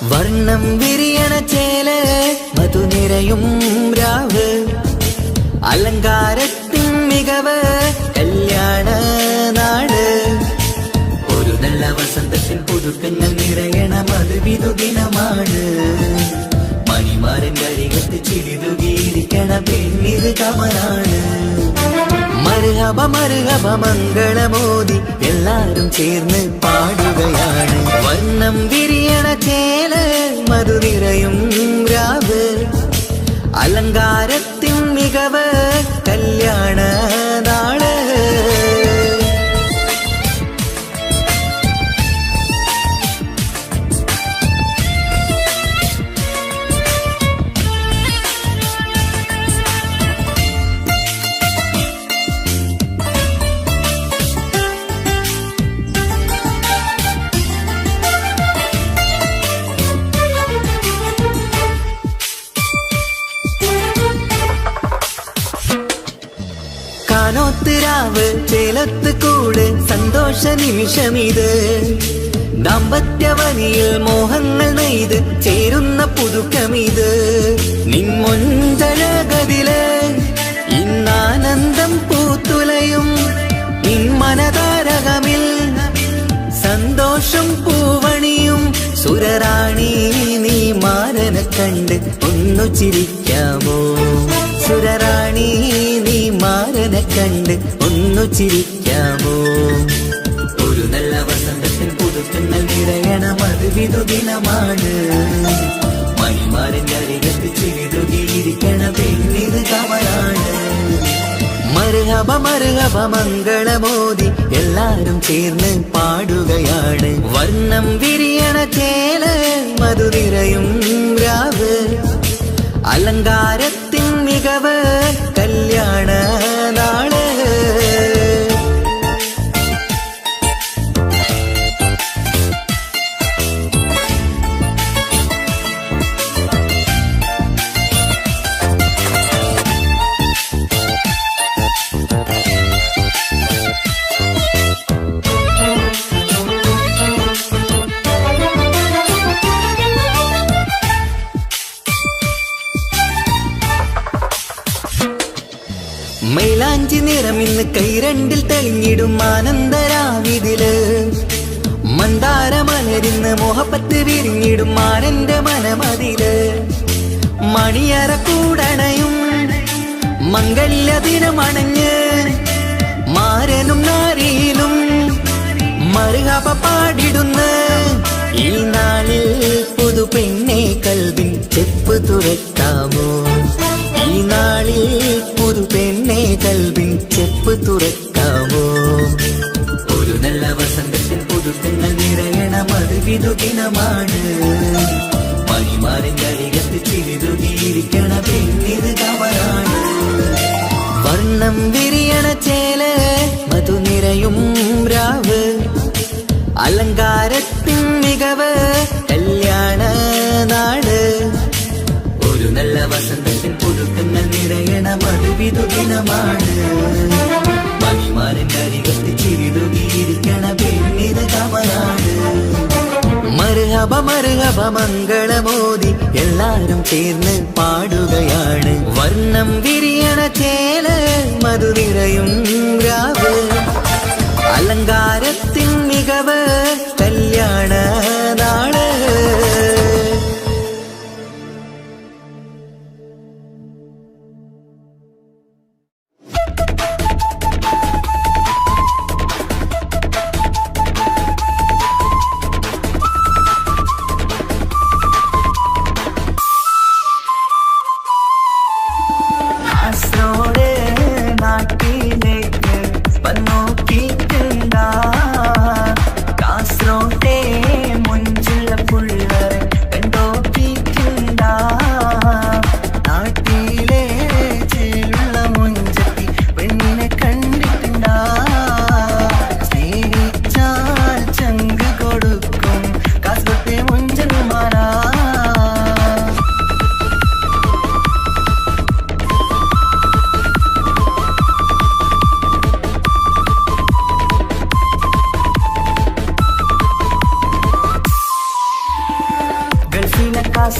വർണ്ണം വിരിയണ ചേല മധുനിരയും രാവ് അലങ്കാരത്തിൻ മികവ് കല്യാണ നാട് ഒരു നല്ല വസന്തത്തിൻ പുതുക്കങ്ങൾ നിറയണ മധുവിധു ദിനമാണ് മണിമാരൻ കരികത്ത് ചിരിതുകിയിരിക്കണ പെണ്ണിത് കമലാണ് മർഹബ മർഹബ മംഗളമോദി എല്ലാരും ചേർന്ന് പാടുകയാണ് വർണ്ണം വിരിയണ ചേല മധുനിരയും രാവ് അലങ്കാരത്തിൻ മികവ് കല്യാണ നാള് കാനോത്തിരാവ് ചേലത്ത് കൂട് സന്തോഷ നിമിഷമിത് ദാമ്പത്യവനിയിൽ മോഹങ്ങൾ നെയ്ത് ചേരുന്ന പുതുക്കമിത് നിൻമൊഞ്ചഴകതില് ഇന്നാനന്ദം പൂത്തുലയും നിൻമനതാരകമിൽ സന്തോഷം പൂവണിയും സുരറാണി നീ മാരനെ കണ്ട് ഒന്നു ചിരിക്കാമോ സുരറാണി നീ മാരനെ കണ്ട് ഒന്നു ചിരിക്കാമോ ഒരു നല്ല വസന്തത്തിൽ പുതുക്കങ്ങൾ നിറയണ മധുവിധു ദിനമാണ് മണിമാരൻ കരികത്ത് ചിരിതുകിയിരിക്കണ പെണ്ണിത് കമലാണ് മർഹബ മർഹബ മംഗളമോദി എല്ലാരും ചേർന്ന് പാടുകയാണ് വർണ്ണം വിരിയണ ചേല മധുനിരയും രാവ് അലങ്കാരത്തിൻ മികവ് കല്യാണ നാള് മൈലാഞ്ചി നിറമിന്ന് കൈരണ്ടിൽ തെളിഞ്ഞിടും ആനന്ദരാവിതില് മന്ദാരമലരിന്ന് മോഹപ്പത്ത് വിരിഞ്ഞിടും മാനന്റെ മനമതില് മണിയറ കൂടണയും മംഗല്യ ദിനമണഞ്ഞ് മാരനും നാരിയിലും മർഹബ പാടിടുന്ന ഈ നാളിൽ പുതു പെണ്ണെ കൽവിൻ ചെപ്പ് തുറക്കാമോ ഈ നാളിൽ പുതു പെണ്ണെ കൽവിൻ ചെപ്പ് തുറക്കാമോ ഒരു നല്ല വസന്തത്തിൽ പുതുക്കങ്ങൾ നിറയണ മധുവിധു ദിനമാണ് മണിമാരൻ കരികത്ത് ചിരിതുകിയിരിക്കണ പെണ്ണിത് കമലാണ് വർണ്ണം വിരിയണ ചേല മധുനിരയും രാവ് അലങ്കാരത്തിൻ മികവ് കല്യാണ നാട് ഒരു നല്ല വസന്തത്തിൽ പുതുക്കങ്ങൾ നിറയണ മധുവിധു ദിനമാണ് മണിമാരൻ കരികത്ത് ചിരിതുകിയിരിക്കണ പെണ്ണിത് കമലാണ് മർഹബ മർഹബ മംഗളമോദി എല്ലാരും ചേർന്ന് പാടുകയാണ് വർണ്ണം വിരിയണ ചേല മധുനിരയും രാവ് അലങ്കാരത്തിൻ മികവ് കല്യാണ നാള്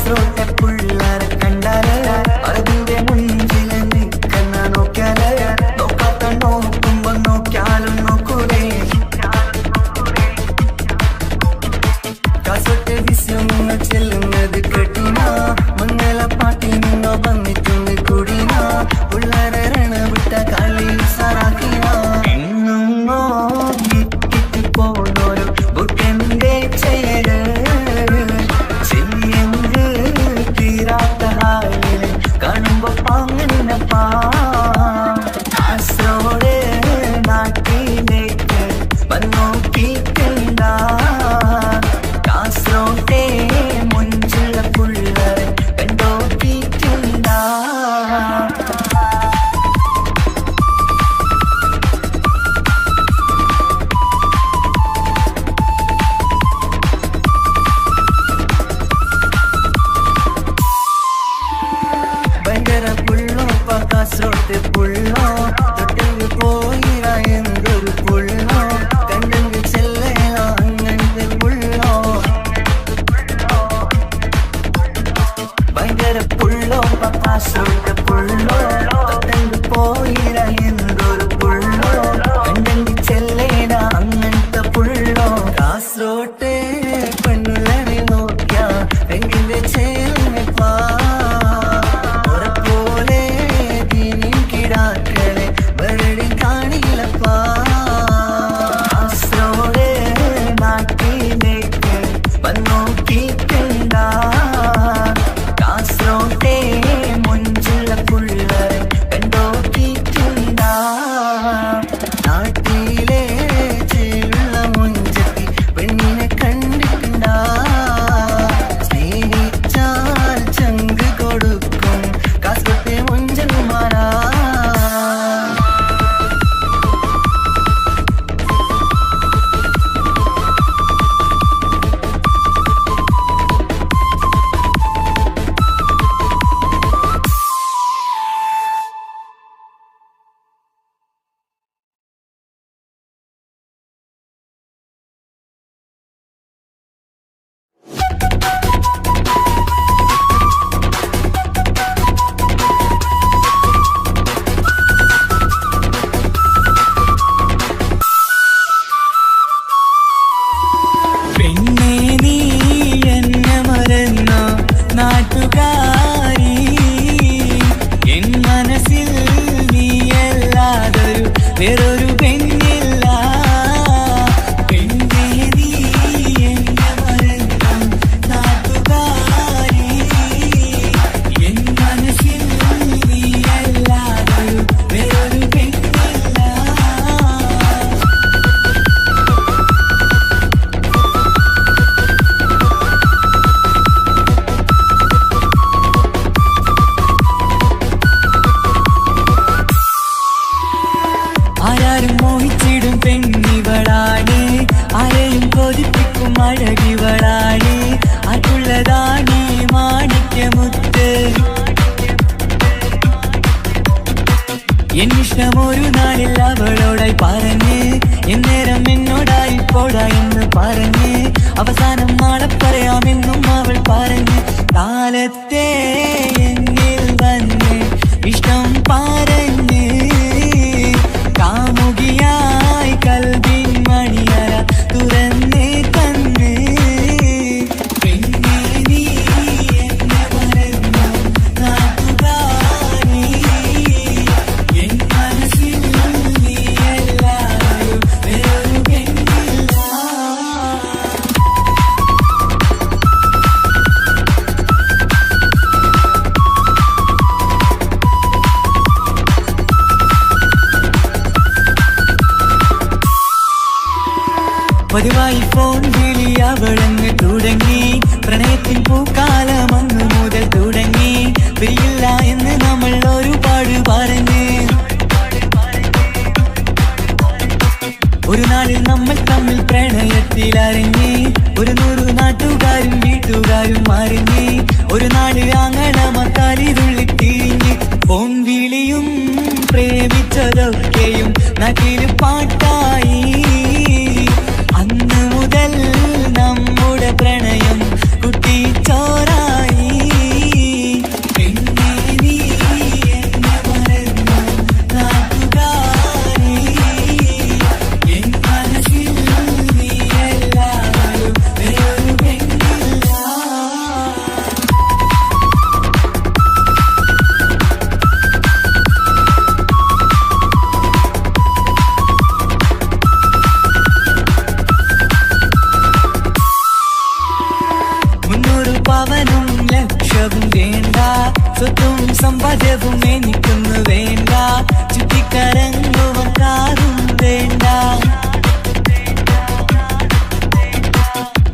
കാസർഗോട്ടെ പിള്ളേരെ കണ്ടാല് അതിന്റെ മുഞ്ചിൽ നിൽക്കുന്ന നോക്കിയാല് നോക്കാത്ത നോക്കുമ്പോ നോക്കിയാലും നോക്കൂലേ കാസർഗോട്ടെ വിസ്യങ്ങൾ ചെല്ലുന്നത് കേട്ടിനാ മംഗള പാട്ടിൽ നിന്നോ വന്നിട്ടുണ്ട് കൂടിനാ പിള്ളേരെ രണവിട്ട കളി സാറാക്കിനാ പോണോരു ബുട്ടന്റെ ചേര് ചെയ്യങ്ക് തീരാത്ത ഹാലില് കാണുമ്പോ പാങ്ങനപ്പാ കാസർഗോഡ് നാട്ടിലേക്ക് വന്നോക്കിക്കണ്ട കാസർഗോട്ടെ മുഞ്ചുള്ള പിള്ളേരെ കണ്ടോക്കിക്കണ്ട ഭയങ്കര പുള്ളോ കാസർഗോട്ടെ പുള്ളോ തൊട്ടെങ്കിൽ പോയിര എന്തൊരു പുള്ളോ കണ്ടെങ്കിൽ ചെല്ലലോ അങ്ങനത്തെ പുള്ളോ ഭയങ്കര പുള്ളോ കാസർഗോട്ടെ പുള്ളോ തൊട്ടെങ്കിൽ പോയിര എന്തൊരു പുള്ളോ കണ്ടെങ്കിൽ ചെല്ലട അങ്ങനത്തെ പുള്ളോ കാസർഗോട്ടെ പെണ്ണുള്ളവരെ നോക്കിയ എങ്കിന്റെ ചേർന്നിപ്പാ കാസർഗോട്ടെ മുഞ്ചുള്ള പിള്ളേരെ കണ്ടോക്കിക്കണ്ട നാട്ടിലെ ചേലുള്ള മുഞ്ചത്തി പെണ്ണിനെ കണ്ടിട്ടുണ്ട സ്നേഹിച്ചാൽ ചങ്ക് കൊടുക്കും കാസർഗോട്ടെ മുഞ്ചന്മാരാ പെണ്ണേ നീ എന്നെ മറന്നോ നാട്ടുകാരി എൻ മനസ്സിൽ നീയല്ലാതൊരു വേറൊരു പെണ്ണില്ല പെണ്ണേ നീ എന്നെ മറന്നോ നാട്ടുകാരി എൻ മനസ്സിൽ നീയല്ലാതൊരു വേറൊരു പെണ്ണില്ല ആരാരും മോഹിച്ചിടും പെണ്ണിവളാണ് ആരെയും കൊതിപ്പിക്കും അഴകിവളാണ് അതുള്ളതാണ് മാണിക്യമുത്ത് എന്നിഷ്ടം ഒരു നാളിൽ അവളോടായി പറഞ്ഞ് എന്നേരം എന്നോടായി പോടാ എന്ന് പറഞ്ഞ് അവസാനം നാളെ പറയാമെന്നും അവൾ പറഞ്ഞ് കാലത്തെ എന്നിൽ വന്ന് ഇഷ്ടം പറഞ്ഞ് കാമുകിയായി കൽവിൻ മണിയറ തുറന്ന് തന്ന് പെണ്ണേ നീ എന്നെ മറന്നോ നാട്ടുകാരി എൻ മനസ്സിൽ നീയല്ലാതൊരു വേറൊരു പെണ്ണില്ല പതിവായി ഫോൺ വിളി അവളങ്ങ് തുടങ്ങി പ്രണയത്തിൻ പൂക്കാലം അന്ന് മുതൽ തുടങ്ങി പിരിയില്ല എന്ന് നമ്മൾ ഒരുപാട് പറഞ്ഞ് ഒരു നാളിൽ നമ്മൾ തമ്മിൽ പ്രണയത്തിൽ അറിഞ്ഞ് ഒരു 100 നാട്ടുകാരും വീട്ടുകാരും അറിഞ്ഞ് ഒരു നാട് ആങ്ങളമക്കാലിതുള്ളി തിരിഞ്ഞ് ഫോൺ വിളിയും പ്രേമിച്ചതൊക്കെയും നാട്ടിൽ പാട്ടായി അന്ന് മുതൽ നമ്മുടെ പ്രണയം കുട്ടിച്ചോറായി പവനും ലക്ഷവും വേണ്ട, സ്വത്തും സമ്പാദ്യവും എനിക്കൊന്നു വേണ്ട, ചുറ്റിക്കറങ്ങുവാൻ കാറും വേണ്ട.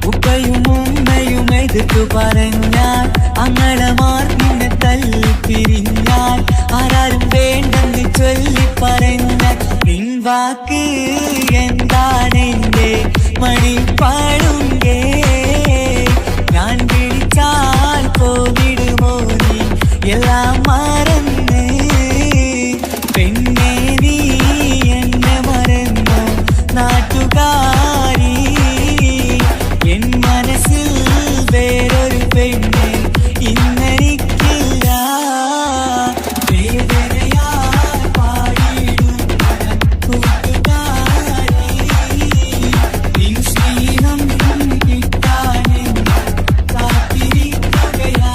ഉപ്പയും ഉമ്മയും എതിർത്തു പറഞ്ഞാൽ, അങ്ങളമാർ നിന്നെ തല്ലി പിരിഞ്ഞാൽ, ആരാരും വേണ്ടെന്ന് ചൊല്ലി പറഞ്ഞാൽ, നിൻ വാക്ക് എന്താണെന്റെ മണിപ്പാടുങ്കേ. ഞാൻ വിളിച്ചാൽ പോവിടുമോ നീ എല്ലാം മറന്ന്? പെണ്ണേ നീ എന്നെ മറന്നു നാട്ടുകാരി, എൻ മനസ്സിൽ വേറൊരു പെണ്ണ് ഇന്നെനിക്കില്ല. വേദനയാൽ പാടിയിടുന്ന കൂട്ടുകാരി, നിൻ സ്നേഹം കിട്ടാനെന്ന് കാത്തിരിക്കുകയാ.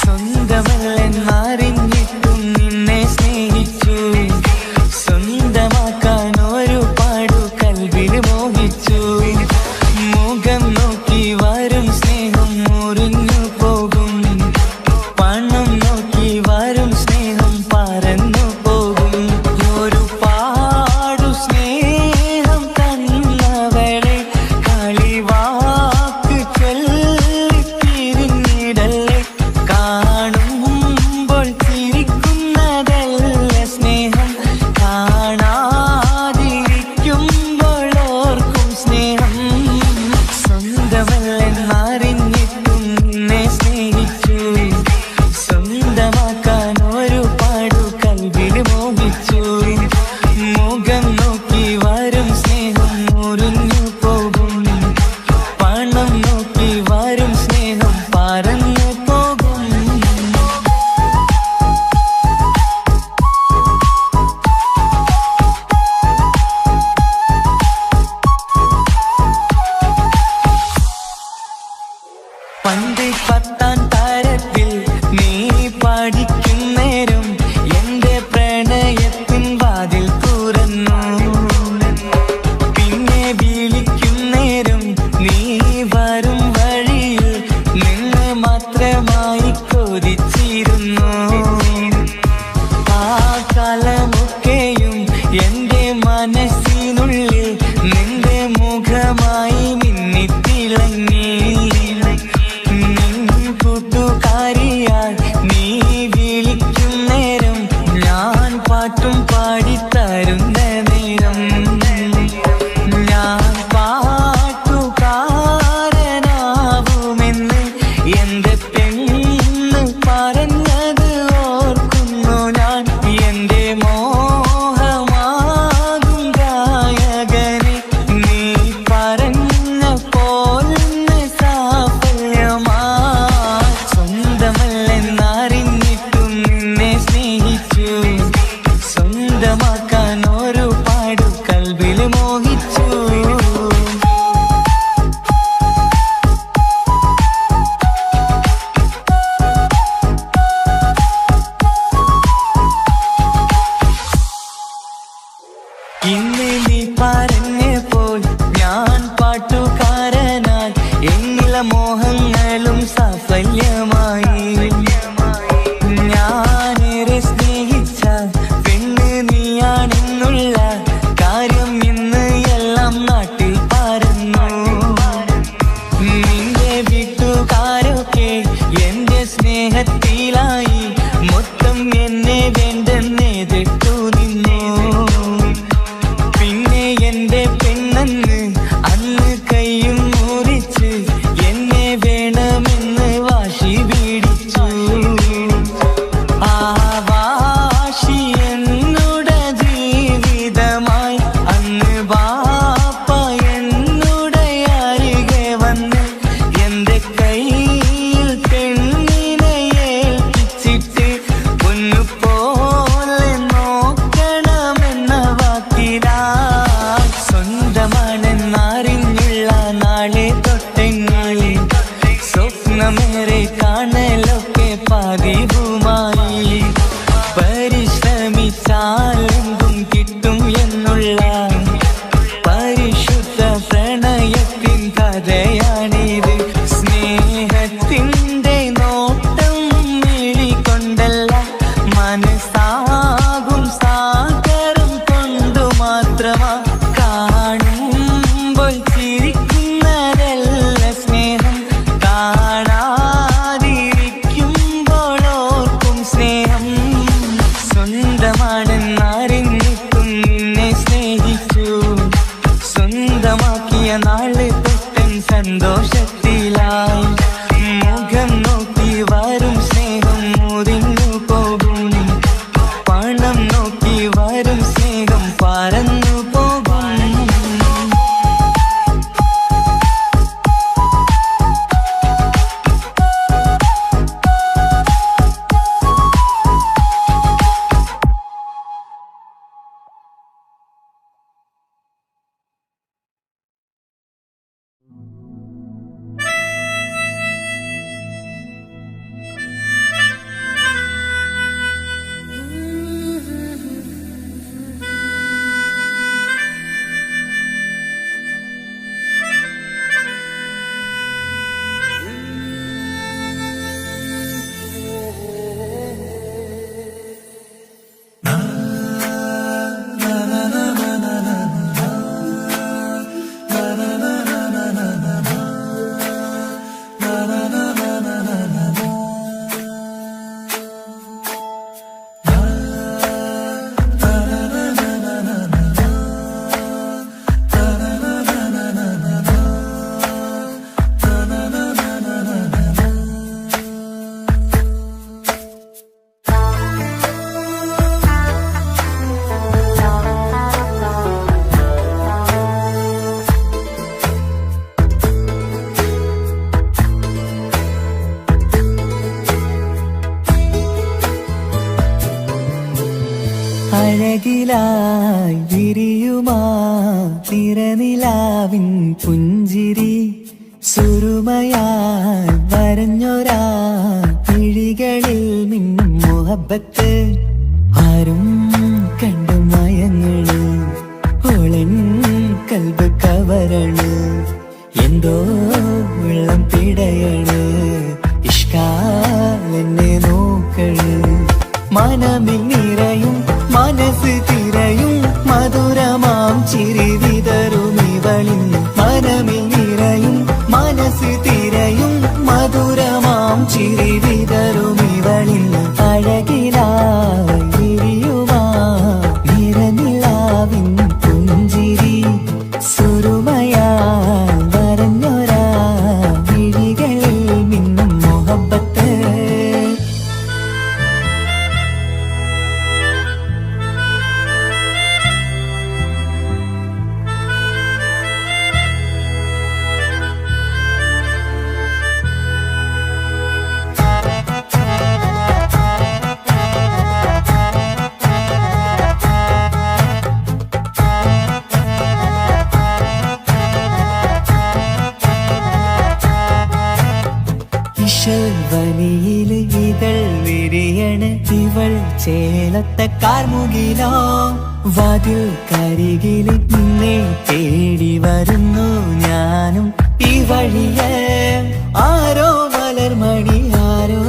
സ്വന്തമല്ലെന്നറിഞ്ഞിട്ടും നിന്നെ സ്നേഹിച്ചു, സ്വന്തമാക്കാൻ ഒരുപാടു കൽവിൽ മോഹിച്ചു. മുഖം നോക്കി വരും സ്നേഹം മുറിഞ്ഞു പോകും, പണം നോക്കി വരും സ്നേഹം പറന്നു പോകും. ഒരുപാടു സ്നേഹം തന്നവളെ കളിവാക്ക് ചൊല്ലി പിരിഞ്ഞിടല്ലേ. കാണുമ്പോൾ ചിരിക്കുന്നതല്ല സ്നേഹം, കാണാതിരിക്കുമ്പോൾ ഓർക്കും സ്നേഹം. സ്വന്തമല്ലെന്നറിഞ്ഞിട്ടും നിന്നെ സ്നേഹിച്ചു, സ്വന്തമാക്കാൻ ഒരുപാടു കൽവിൽ മോഹിച്ചു. മുഖം നോക്കി വരും സ്നേഹം മുറിഞ്ഞു പോകും, പണം നോക്കി വരും സ്നേഹം പറന്നു പോകും. പണ്ട് 10ാം തരത്തിൽ നീ പഠിക്കുന്നേരം എന്റെ പ്രണയത്തിൻ വാതിൽ തുറന്നു. പിന്നെ വിളിക്കുന്നേരം നീ വരും വഴിയിൽ നിന്ന് മാത്രമായി കൊതിച്ചിരുന്നു. ആ കാലമൊക്കെയും എന്റെ മനസ്സിനുള്ളിൽ നിന്റെ മുഖമായി മിന്നിത്തിളങ്ങി. നിൻ കൂട്ടുകാരിയാൽ നീ വിളിക്കും നേരം, ഞാൻ പാട്ടും പാടിത്തരുന്ന നേരം, ഞാൻ പാട്ടുകാരനാവുമെന്ന് എന്റെ പെണ്ണ് പറഞ്ഞത് ഓർക്കുന്നു ഞാൻ. എന്റെ മോഹമാകും ഗായകനെ നീ പറഞ്ഞ പോലൊന്ന് സാഫല്യമാ. സ്വന്തമല്ലെന്നറിഞ്ഞിട്ടും നിന്നെ സ്നേഹിച്ചു, സ്വന്തമാക്കാൻ ഒരുപാടു കൽവിൽ മോഹിച്ചു. ഇന്ന് നീ പറഞ്ഞപ്പോൾ ഞാൻ പാട്ടുകാരനായി, എന്നില മോഹങ്ങളും സാഫല്യമായി. ഞാനേറെ സ്നേഹിച്ച പെണ്ണ് നീയാണെന്നുള്ള കാര്യം ഇന്ന് എല്ലാം നാട്ടിൽ പരന്നു. നിന്റെ വീട്ടുകാരൊക്കെ എന്റെ സ്നേഹത്തിലായി, മൊത്തം എന്നെ വേണ്ടെന്നെതിർത്തു നിന്നു. പിന്നെ എന്റെ പെണ്ണെന്ന് അന്ന് കൈയും മുറിച്ച് എന്നെ വേണമെന്ന് വാശി പിടിച്ചു. ആ വാശി എന്നോട് ജീവിതം അറിഞ്ഞാലെന്തും കിട്ടും എന്നുള്ള പരിശുദ്ധ പ്രണയത്തിൻ കഥയാണിത്. സ്നേഹത്തിൻ്റെ നോട്ടം മിഴികൊണ്ടല്ല, മനസ്സാകും സാഗരം കൊണ്ടു മാത്രമാ. കാണുമ്പോൾ ചിരിക്കുന്നതല്ല സ്നേഹം, കാണാതിരിക്കുമ്പോൾ ഓർക്കും സ്നേഹം. സ്വന്തമാണെന്നറിഞ്ഞിട്ടും നിന്നെ സ്നേഹിച്ചു, സ്വന്തമാക്കിയ നാള് തൊട്ടൻ സന്തോഷത്തിലായി. മുഖം നോക്കി വരും സ്നേഹം മുറിഞ്ഞു പോകും, പണം നോക്കി വരും സ്നേഹം പറന്നു പോകും. അഴകിലായി വിരിയുമാ തിരനിലാവിൻ പുഞ്ചിരി, സുരുമയായി വരഞ്ഞൊരാ കിഴികളിൽ മിന്നും മുഹബത്ത്. ആരും കണ്ടു മയങ്ങള്, ഓളൻ കൽബ് കവരണ്, എന്തോ വെള്ളം പിടയണ്, ഇഷ്കാലെന്നെ നോക്കള്. മനമിൽ നിറയും മനസ്സ് തിരയും മധുരമാം ചിരി വിതറും ഇവളിൻ. മനമിൽ നിറയും മനസ്സ് തിരയും മധുരമാം ചിരി വിതറും ഇവളിൻ. അഴകിലായി വിരിയുമാ നിറനിലാവിൻ പുഞ്ചിരി, സുരുമയാൽ വരഞ്ഞൊരാ വിഴികളിൽ മിന്നും മുഹബത്ത്. വനിയില് ഇതൾ വിരിയണ്, ഇവൾ ചേലത്തെ കാർമുകിലോ. വാതിൽ കരികില് നിന്നെ തേടി വരുന്നു ഞാനും ഈ വഴിയെ. ആരോ മലർമണി ആരോ,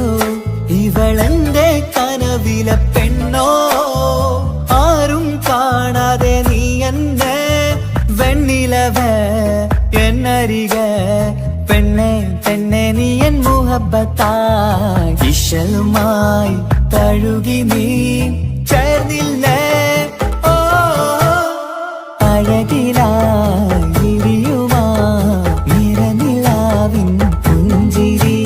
ഇവളെന്റെ കനവിലെ പെണ്ണോ. ആരും കാണാതെ നീ എന്നെ വെണ്ണിലവ എന്നരിക. പെണ്ണെ പെണ്ണെ നീ എൻ മുഹബത്തായി, ഇശലുമായി തഴുകി നീ ചേർന്നില്ലേ. ഓ അഴകിലായി വിരിയുമാ നിറനിലാവിൻ പുഞ്ചിരി,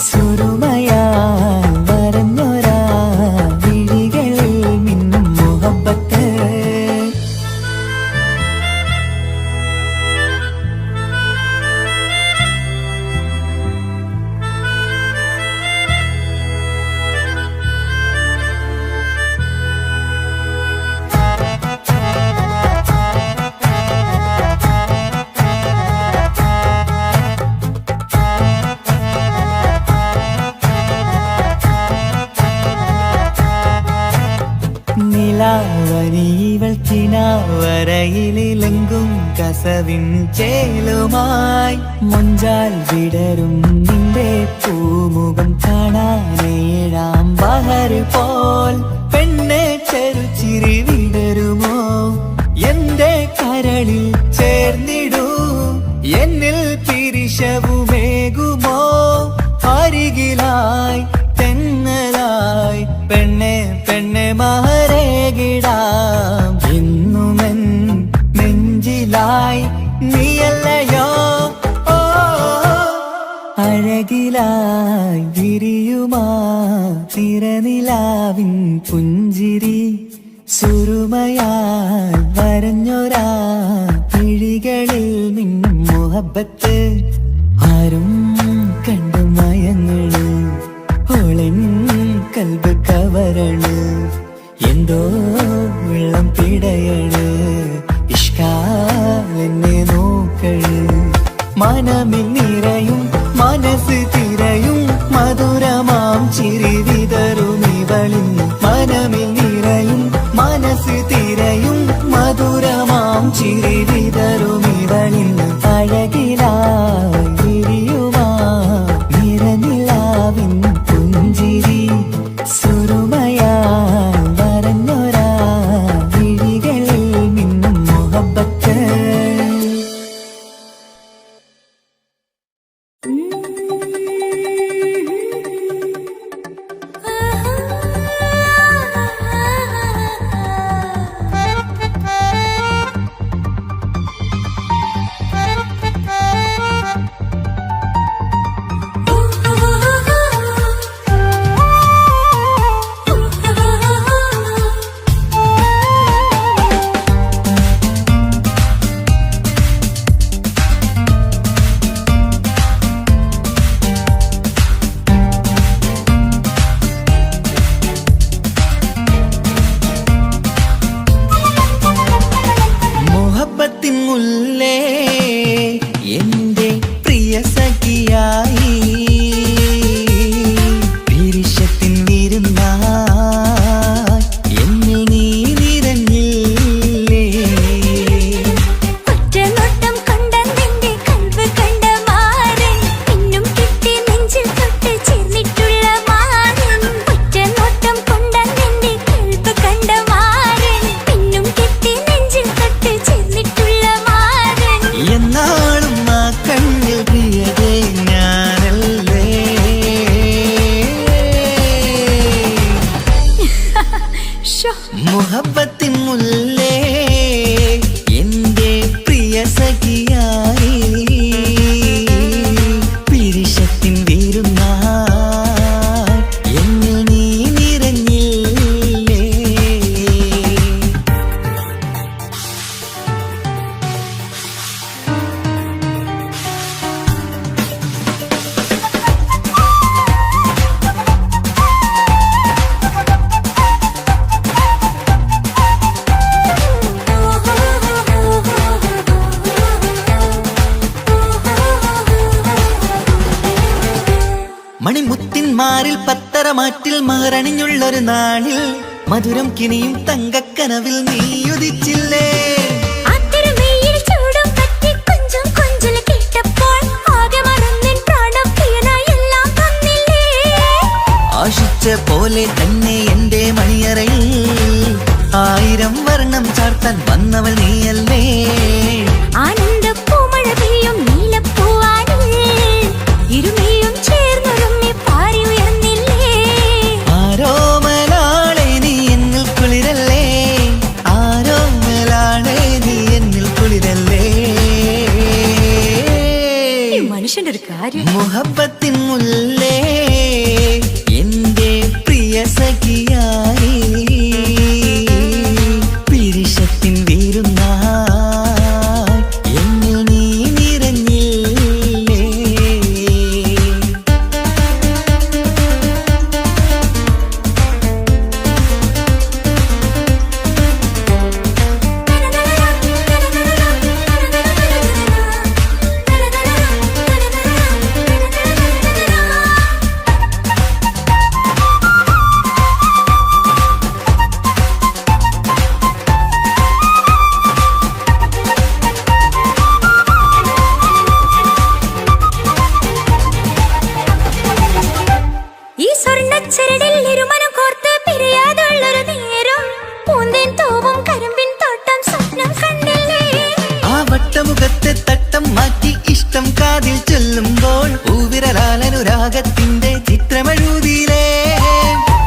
സുരുമയാൽ വരഞ്ഞൊരാ വിഴികളിൽ മിന്നും മുഹബത്ത്. നിലാവനിവൾ കിനാവരയിലെങ്കും കസവിൻ ചേലുമായി മൊഞ്ചാൽ വിടരും നിന്റെ പൂമുഖം കാണാനേഴാം ബഹർ പോൽ പെണ്ണെ ചെറുചിരി വിടരുമോ എന്റെ കരളിൽ ചേർന്നിടൂ എന്നിൽ പിരിശവുമേകുമോ അരികിലായി തെന്നലായി പെണ്ണെ പെണ്ണെ മഹരേകിടാം ഇന്നുമെൻ നെഞ്ചിലായി നീയല്ലയോ ഓ അഴകിലായി വിരിയുമാ തിരനിലാവിൻ പുഞ്ചിരി സുരുമയാൽ വരഞ്ഞൊരാ പിഴികളിൽ നിന്നും മുഹബത്ത് ആരും കണ്ടു മയങ്ങള് ഓളൻ കൽബ് കവരണ് എന്തോ വെള്ളം പിടയണ് ഇഷ്കാലെന്നെ നോക്കള് മനമിൽ നിറയും മനസ്സ് തിരയും മധുരമാം ചിരി വിതറും ഇവളിൻ മനമിൽ നിറയും മനസ്സ് തിരയും മധുരമാം ചിരി വിതറും ഇവളിൻ അഴകിലായി വിരിയുമാ നിറനിലാവിൻ പുഞ്ചിരി സുരുമയാൽ വരഞ്ഞൊരാ വിഴികളിൽ നിന്നും മുഹബത്ത് മുല്ലേ എന്റെ പ്രിയ സഖിയായി പിരിശത്തിൻ വിരുന്നായി എന്നിൽ നീ നിറഞ്ഞില്ലേ ഒറ്റനോട്ടം കണ്ട നിന്റെ കൽവ് കണ്ട മാരൻ പിന്നും കിട്ടി നെഞ്ചിൽ തൊട്ട് ചേർന്നിട്ടുള്ള മാരൻ ഒറ്റനോട്ടം കൊണ്ട നിന്റെ കൽവ് കണ്ട മാരൻ പിന്നും കിട്ടി നെഞ്ചിൽ തൊട്ട് ചേർന്നിട്ടുള്ള മാരൻ എന്നാളും ആ കണ്ണിൽ പ്രിയതേ ഞാനല്ലേ മുഹബത്തിൻ മുല്ലേ എന്റെ പ്രിയ സഖിയായി പിരിശത്തിൻ വിരുന്നായി എന്നിൽ നീ നിറഞ്ഞില്ലേ മണിമുത്തിന്മാരിൽ പത്തരമാറ്റിൽ മഹറണിഞ്ഞുള്ളൊരു നാളിൽ മധുരം കിനിയും തങ്കക്കനവിൽ നീ ഉദിച്ചില്ലേ അത്തരമേയിൽ ചൂടും പറ്റി കൊഞ്ചും കൊഞ്ചൽ കേട്ടപ്പോൾ ആകെ മറന്നിൻ പ്രാണപ്രിയനായി എല്ലാം തന്നില്ലേ ആശിച്ച പോലെ തന്നെ എന്റെ മണിയറയിൽ 1000 വർണ്ണം ചാർത്താൻ വന്നവൾ നീയല്ലേ ആനന്ദ പൂമഴ പെയ്യും നീലപ്പൂവാനിൽ ഇരുമയും ചേർന്നൊരുമ്മി പാറി ഉയർന്നില്ലേ ആരോമലാളെ നീ എന്നിൽ കുളിരല്ലേ ആരോമലാളെ നീ എന്നിൽ കുളിരല്ലേ മനുഷ്യന്റെ ഒരു കാര്യം മുഹബത്തിൻ മുല്ലേ എന്റെ പ്രിയ സഖിയായി പിരിശത്തിൻ വിരുന്നായി എന്നിൽ നീ നിറഞ്ഞില്ലേ തൂവും കരിമ്പിൻ തോട്ടം സ്വപ്നം കണ്ടില്ലേ ആ വട്ടമുഖത്തെ തട്ടം മാറ്റി ഇഷ്ടം കാതിൽ ചൊല്ലുമ്പോൾ പൂവിരലാലനുരാഗത്തിന്റെ ചിത്രമെഴുതിയിലേ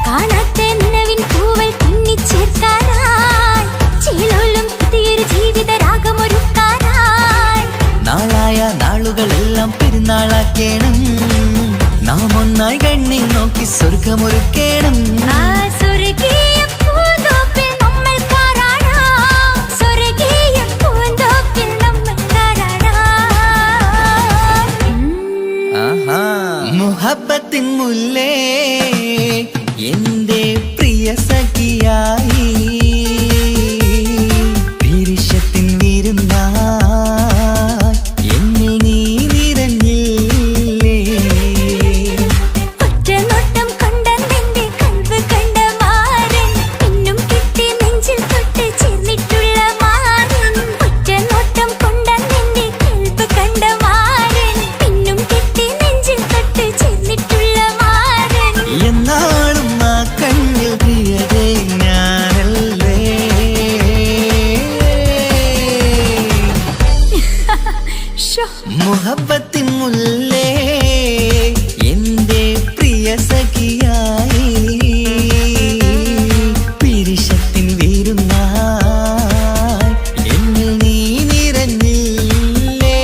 കാണാത്ത നിലവിൻ പൂവൽ തുന്നിച്ചേർക്കാനായി ചിലോലും പുതിയൊരു ജീവിത രാഗമൊരുക്കാനായി നാളായ നാളുകളെല്ലാം പെരുന്നാളാക്കേണം നാം ഒന്നായി കണ്ണി നോക്കി സ്വർഗമൊരുക്കേണം ആ സ്വർഗീയ പൂന്തോപ്പിൽ നമ്മൾ കാണാം സ്വർഗീയ പൂന്തോപ്പിൽ നമ്മൾ കാണാം മുഹബത്തിൻ മുല്ലേ എന്റെ പ്രിയ സഖിയായി പിരിശത്തിൻ വിരുന്നായി എന്നിൽ നീ നിറഞ്ഞില്ലേ ഒറ്റനോട്ടം കൊണ്ടെന്റെ കൽവ് കണ്ട മാരൻ പിന്നും കിട്ടി നെഞ്ചിൽ തൊട്ട് ചേർന്നിട്ടുള്ള മാരൻ ഒറ്റനോട്ടം കൊണ്ടെന്റെ കൽവ് കണ്ട മാരൻ പിന്നും കിട്ടി നെഞ്ചിൽ തൊട്ട് ചേർന്നിട്ടുള്ള മാരൻ എന്നാളും ആ കണ്ണിൽ പ്രിയതേ ഞാനല്ലേ മുഹബത്തിൻ മുല്ലേ എന്റെ പ്രിയ സഖിയായി പിരിശത്തിൻ വീരുന്നായി എന്നിൽ നീ നിറഞ്ഞില്ലേ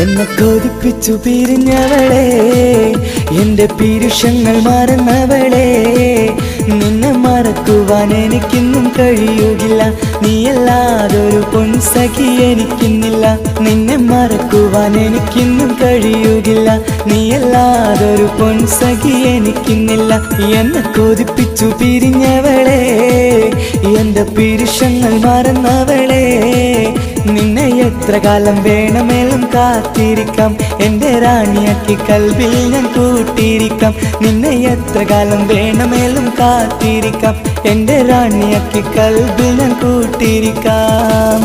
എന്നെ കൊതിപ്പിച്ചു പിരിഞ്ഞവളെ എന്റെ പീരുഷങ്ങൾ മറന്നവളെ നിന്നെ മറക്കുവാൻ എനിക്കിന്നും കഴിയുകില്ല നീയല്ലാതൊരു പൊൻസഖി എനിക്കിന്നില്ല നിന്നെ മറക്കുവാൻ എനിക്കിന്നും കഴിയുകില്ല നീയല്ലാതൊരു പൊൻസഖി എനിക്കിന്നില്ല എന്നെ കൊതിപ്പിച്ചു പിരിഞ്ഞവളെ എന്റെ പീരുഷങ്ങൾ മറന്നവളെ നിന്നെ എത്ര കാലം വേണമെങ്കിലും കാത്തിരിക്കാം എന്റെ റാണിയാക്കി കൽവിൽ ഞാൻ കൂട്ടിയിരിക്കാം നിന്നെ എത്ര കാലം വേണമെങ്കിലും കാത്തിരിക്കാം എന്റെ റാണിയാക്കി കൽവിൽ ഞാൻ കൂട്ടിയിരിക്കാം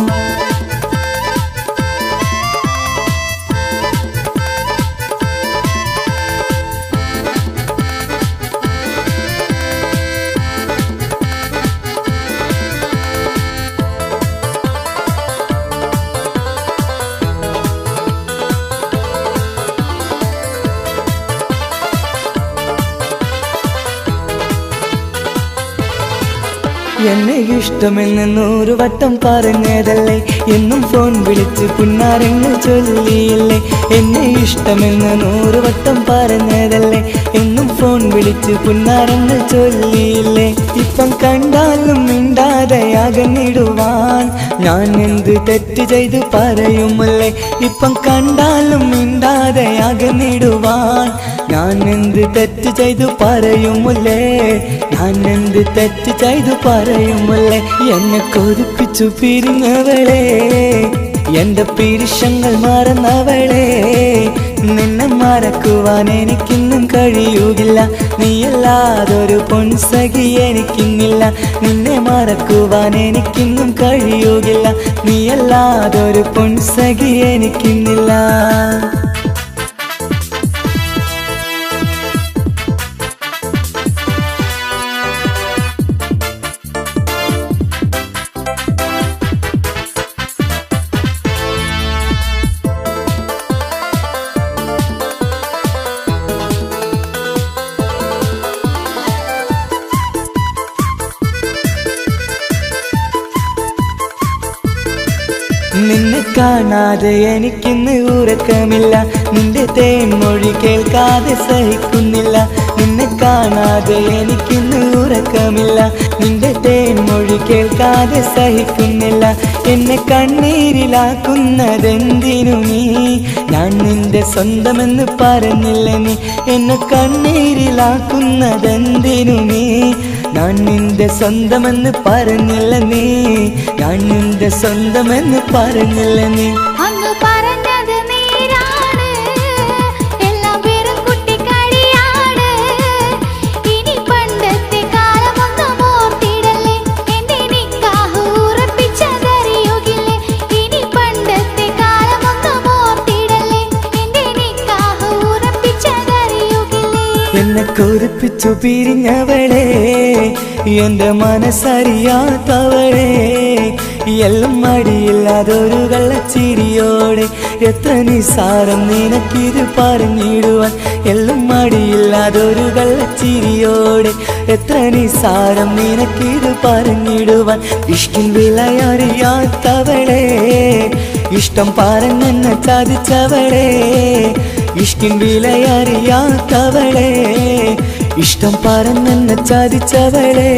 എന്നെ ഇഷ്ടമെന്ന് 100 വട്ടം പറഞ്ഞതല്ലേ എന്നും ഫോൺ വിളിച്ച് പുന്നാരങ്ങൾ ചൊല്ലിയില്ലേ എന്നെ ഇഷ്ടമെന്ന് 100 വട്ടം പറഞ്ഞതല്ലേ എന്നും ഫോൺ വിളിച്ച് പുന്നാരങ്ങൾ ചൊല്ലിയില്ലേ ഇപ്പം കണ്ടാലും മിണ്ടാതെ അകന്നിടുവാൻ ഞാൻ എന്ത് തെറ്റ് ചെയ്ത് പറയുമല്ലേ ഇപ്പം കണ്ടാലും മിണ്ടാതെ അകന്നിടുവാൻ ഞാൻ എന്ത് തെറ്റ് ചെയ്തു പറയുമല്ലേ ഞാൻ എന്ത് തെറ്റ് ചെയ്തു പറയുമല്ലേ എന്നെ കൊതിപ്പിച്ചു പിരിഞ്ഞവളെ എന്റെ പീരുഷങ്ങൾ മറന്നവളെ നിന്നെ മറക്കുവാൻ എനിക്കിന്നും കഴിയുകില്ല നീയല്ലാതൊരു പൊൻസഖി എനിക്കിന്നില്ല നിന്നെ മറക്കുവാൻ എനിക്കിന്നും കഴിയുകില്ല നീയല്ലാതൊരു പൊൻസഖി എനിക്കിന്നില്ല നിന്നെ കാണാതെ എനിക്കിന്ന് ഉറക്കമില്ല നിന്റെ തേൻമൊഴി കേൾക്കാതെ സഹിക്കുന്നില്ല നിന്നെ കാണാതെ എനിക്കിന്ന് ഉറക്കമില്ല നിന്റെ തേൻമൊഴി കേൾക്കാതെ സഹിക്കുന്നില്ല. എന്നെ കണ്ണീരിലാക്കുന്നതെന്തിനു നീ? ഞാൻ നിന്റെ സ്വന്തമെന്ന് പറഞ്ഞില്ല നീ. എന്നെ കണ്ണീരിലാക്കുന്നതെന്തിനു നീ? ഞാൻ നിന്റെ സ്വന്തമെന്ന് പറഞ്ഞില്ല നീ. ഞാൻ നിന്റെ സ്വന്തമെന്ന് പറഞ്ഞില്ല നീ. അന്ന് പറഞ്ഞത് നേരാണ്, എല്ലാം വെറും കുട്ടിക്കളിയാണ്. ഇനി പണ്ടത്തെ കാലമൊന്നും ഓർത്തിടല്ലേ, എന്റെ നിക്കാഹ് ഉറപ്പിച്ചതറിയുകില്ലേ. ഇനി പണ്ടത്തെ കാലമൊന്നും ഓർത്തിടല്ലേ, എന്റെ നിക്കാഹ് ഉറപ്പിച്ചതറിയുകില്ലേ. എന്നെ കുറിപ്പിച്ചു പിരിഞ്ഞവളെ, എന്റെ മനസ്സറിയാത്തവളെ, എല്ലാം മടിയില്ലാതൊരു കള്ളച്ചിരിയോടെ. എത്ര നിസാരം നിനക്കിത് പറഞ്ഞിടുവാൻ, എല്ലാം മടിയില്ലാതൊരു കള്ളച്ചിരിയോടെ. എത്ര നിസാരം നിനക്കിത് പറഞ്ഞിടുവാൻ. ഇഷ്കിൻ വിലയറിയാത്തവളെ, ഇഷ്ടം പറഞ്ഞെന്നെ ചതിച്ചവളെ. ഇഷ്കിൻ വിലയറിയാത്തവളെ, ഇഷ്ടം പറഞ്ഞെന്നെ ചതിച്ചവളെ.